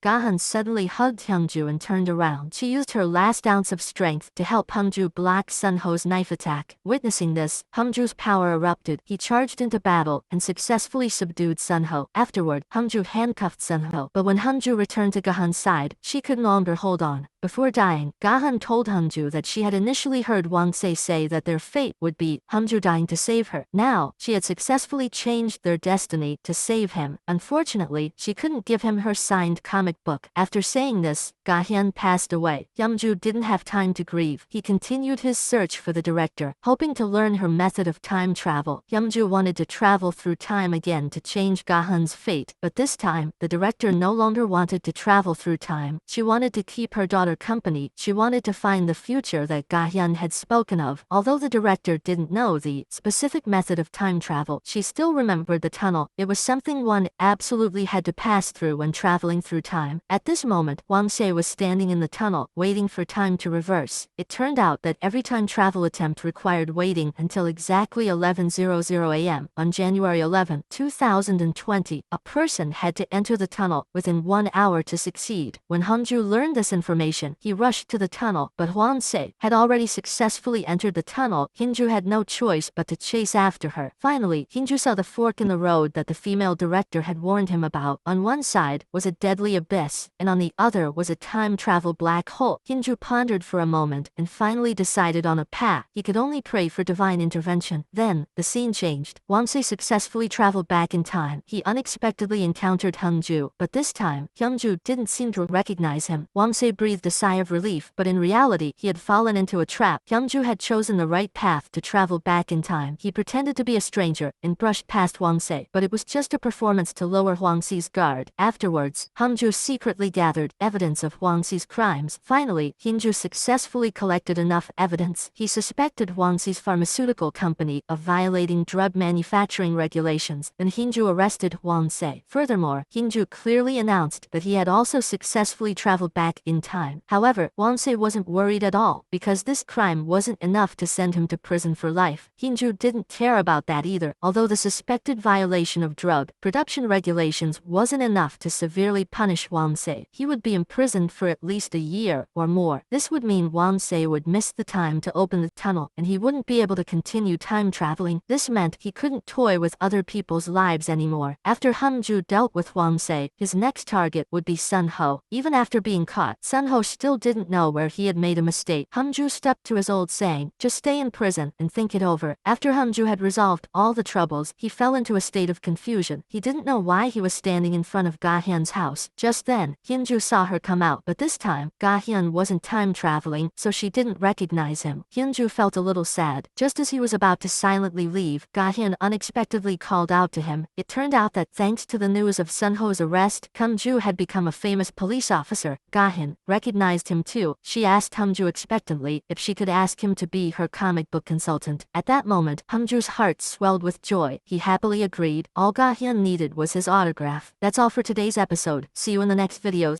Gahyun suddenly hugged Hyungju and turned around. She used her last ounce of strength to help Hyungju block Sun Ho's knife attack. Witnessing this, Hyungju's power erupted. He charged into battle and successfully subdued Sun Ho. Afterward, Hyungju handcuffed Sun Ho. But when Hyungju returned to Gahyun's side, she could no longer hold on. Before dying, Gahyun told Hyungju that she had initially heard Hwangsei say that their fate would be Hyungju dying to save her. Now, she had successfully changed their destiny to save him. Unfortunately, she couldn't give him her signed comic book. After saying this, Gahyun passed away. Hyungju didn't have time to grieve. He continued his search for the director, hoping to learn her method of time travel. Hyungju wanted to travel through time again to change Gahyun's fate, but this time, the director no longer wanted to travel through time. She wanted to keep her daughter company. She wanted to find the future that Gahyun had spoken of. Although the director didn't know the specific method of time travel, she still remembered the tunnel. It was something one absolutely had to pass through when traveling through time. At this moment, Hwangsei was standing in the tunnel, waiting for time to reverse. It turned out that every time travel attempt required waiting until exactly 11:00 a.m. on January 11, 2020, a person had to enter the tunnel within 1 hour to succeed. When Hyungju learned this information, he rushed to the tunnel, but Hwangsei had already successfully entered the tunnel. Hyungju had no choice but to chase after her. Finally, Hyungju saw the fork in the road that the female director had warned him about. On one side was a deadly abyss, and on the other was a time travel black hole. Hyungju pondered for a moment and finally decided on a path. He could only pray for divine intervention. Then, the scene changed. Hwangsei successfully traveled back in time. He unexpectedly encountered Hyungju, but this time, Hyungju didn't seem to recognize him. Hwangsei breathed a sigh of relief, but in reality, he had fallen into a trap. Hyungju had chosen the right path to travel back in time. He pretended to be a stranger and brushed past Hwangsei, but it was just a performance to lower Hwangsei's guard. Afterwards, Hyungju secretly gathered evidence of Hwangsei's crimes. Finally, Hyungju successfully collected enough evidence. He suspected Hwangsei's pharmaceutical company of violating drug manufacturing regulations, and Hyungju arrested Hwangsei. Furthermore, Hyungju clearly announced that he had also successfully traveled back in time. However, Hwangsei wasn't worried at all, because this crime wasn't enough to send him to prison for life. Hyungju didn't care about that either. Although the suspected violation of drug production regulations wasn't enough to severely punish Hwangsei, he would be imprisoned for at least a year or more. This would mean Hwangsei would miss the time to open the tunnel, and he wouldn't be able to continue time traveling. This meant he couldn't toy with other people's lives anymore. After Hyungju dealt with Hwangsei, his next target would be Sun Ho. Even after being caught, Sun Ho still didn't know where he had made a mistake. Hyungju stuck to his old saying, just stay in prison and think it over. After Hyungju had resolved all the troubles, he fell into a state of confusion. He didn't know why he was standing in front of Gahyun's house. Just then, Hyungju saw her come out, but this time, Gahyun wasn't time traveling, so she didn't recognize him. Hyungju felt a little sad. Just as he was about to silently leave, Gahyun unexpectedly called out to him. It turned out that thanks to the news of Sun Ho's arrest, Hyungju had become a famous police officer. Gahyun recognized him too. She asked Hyungju expectantly if she could ask him to be her comic book consultant. At that moment, Hyungju's heart swelled with joy. He happily agreed. All Gahyun needed was his autograph. That's all for today's episode. See you in the next video.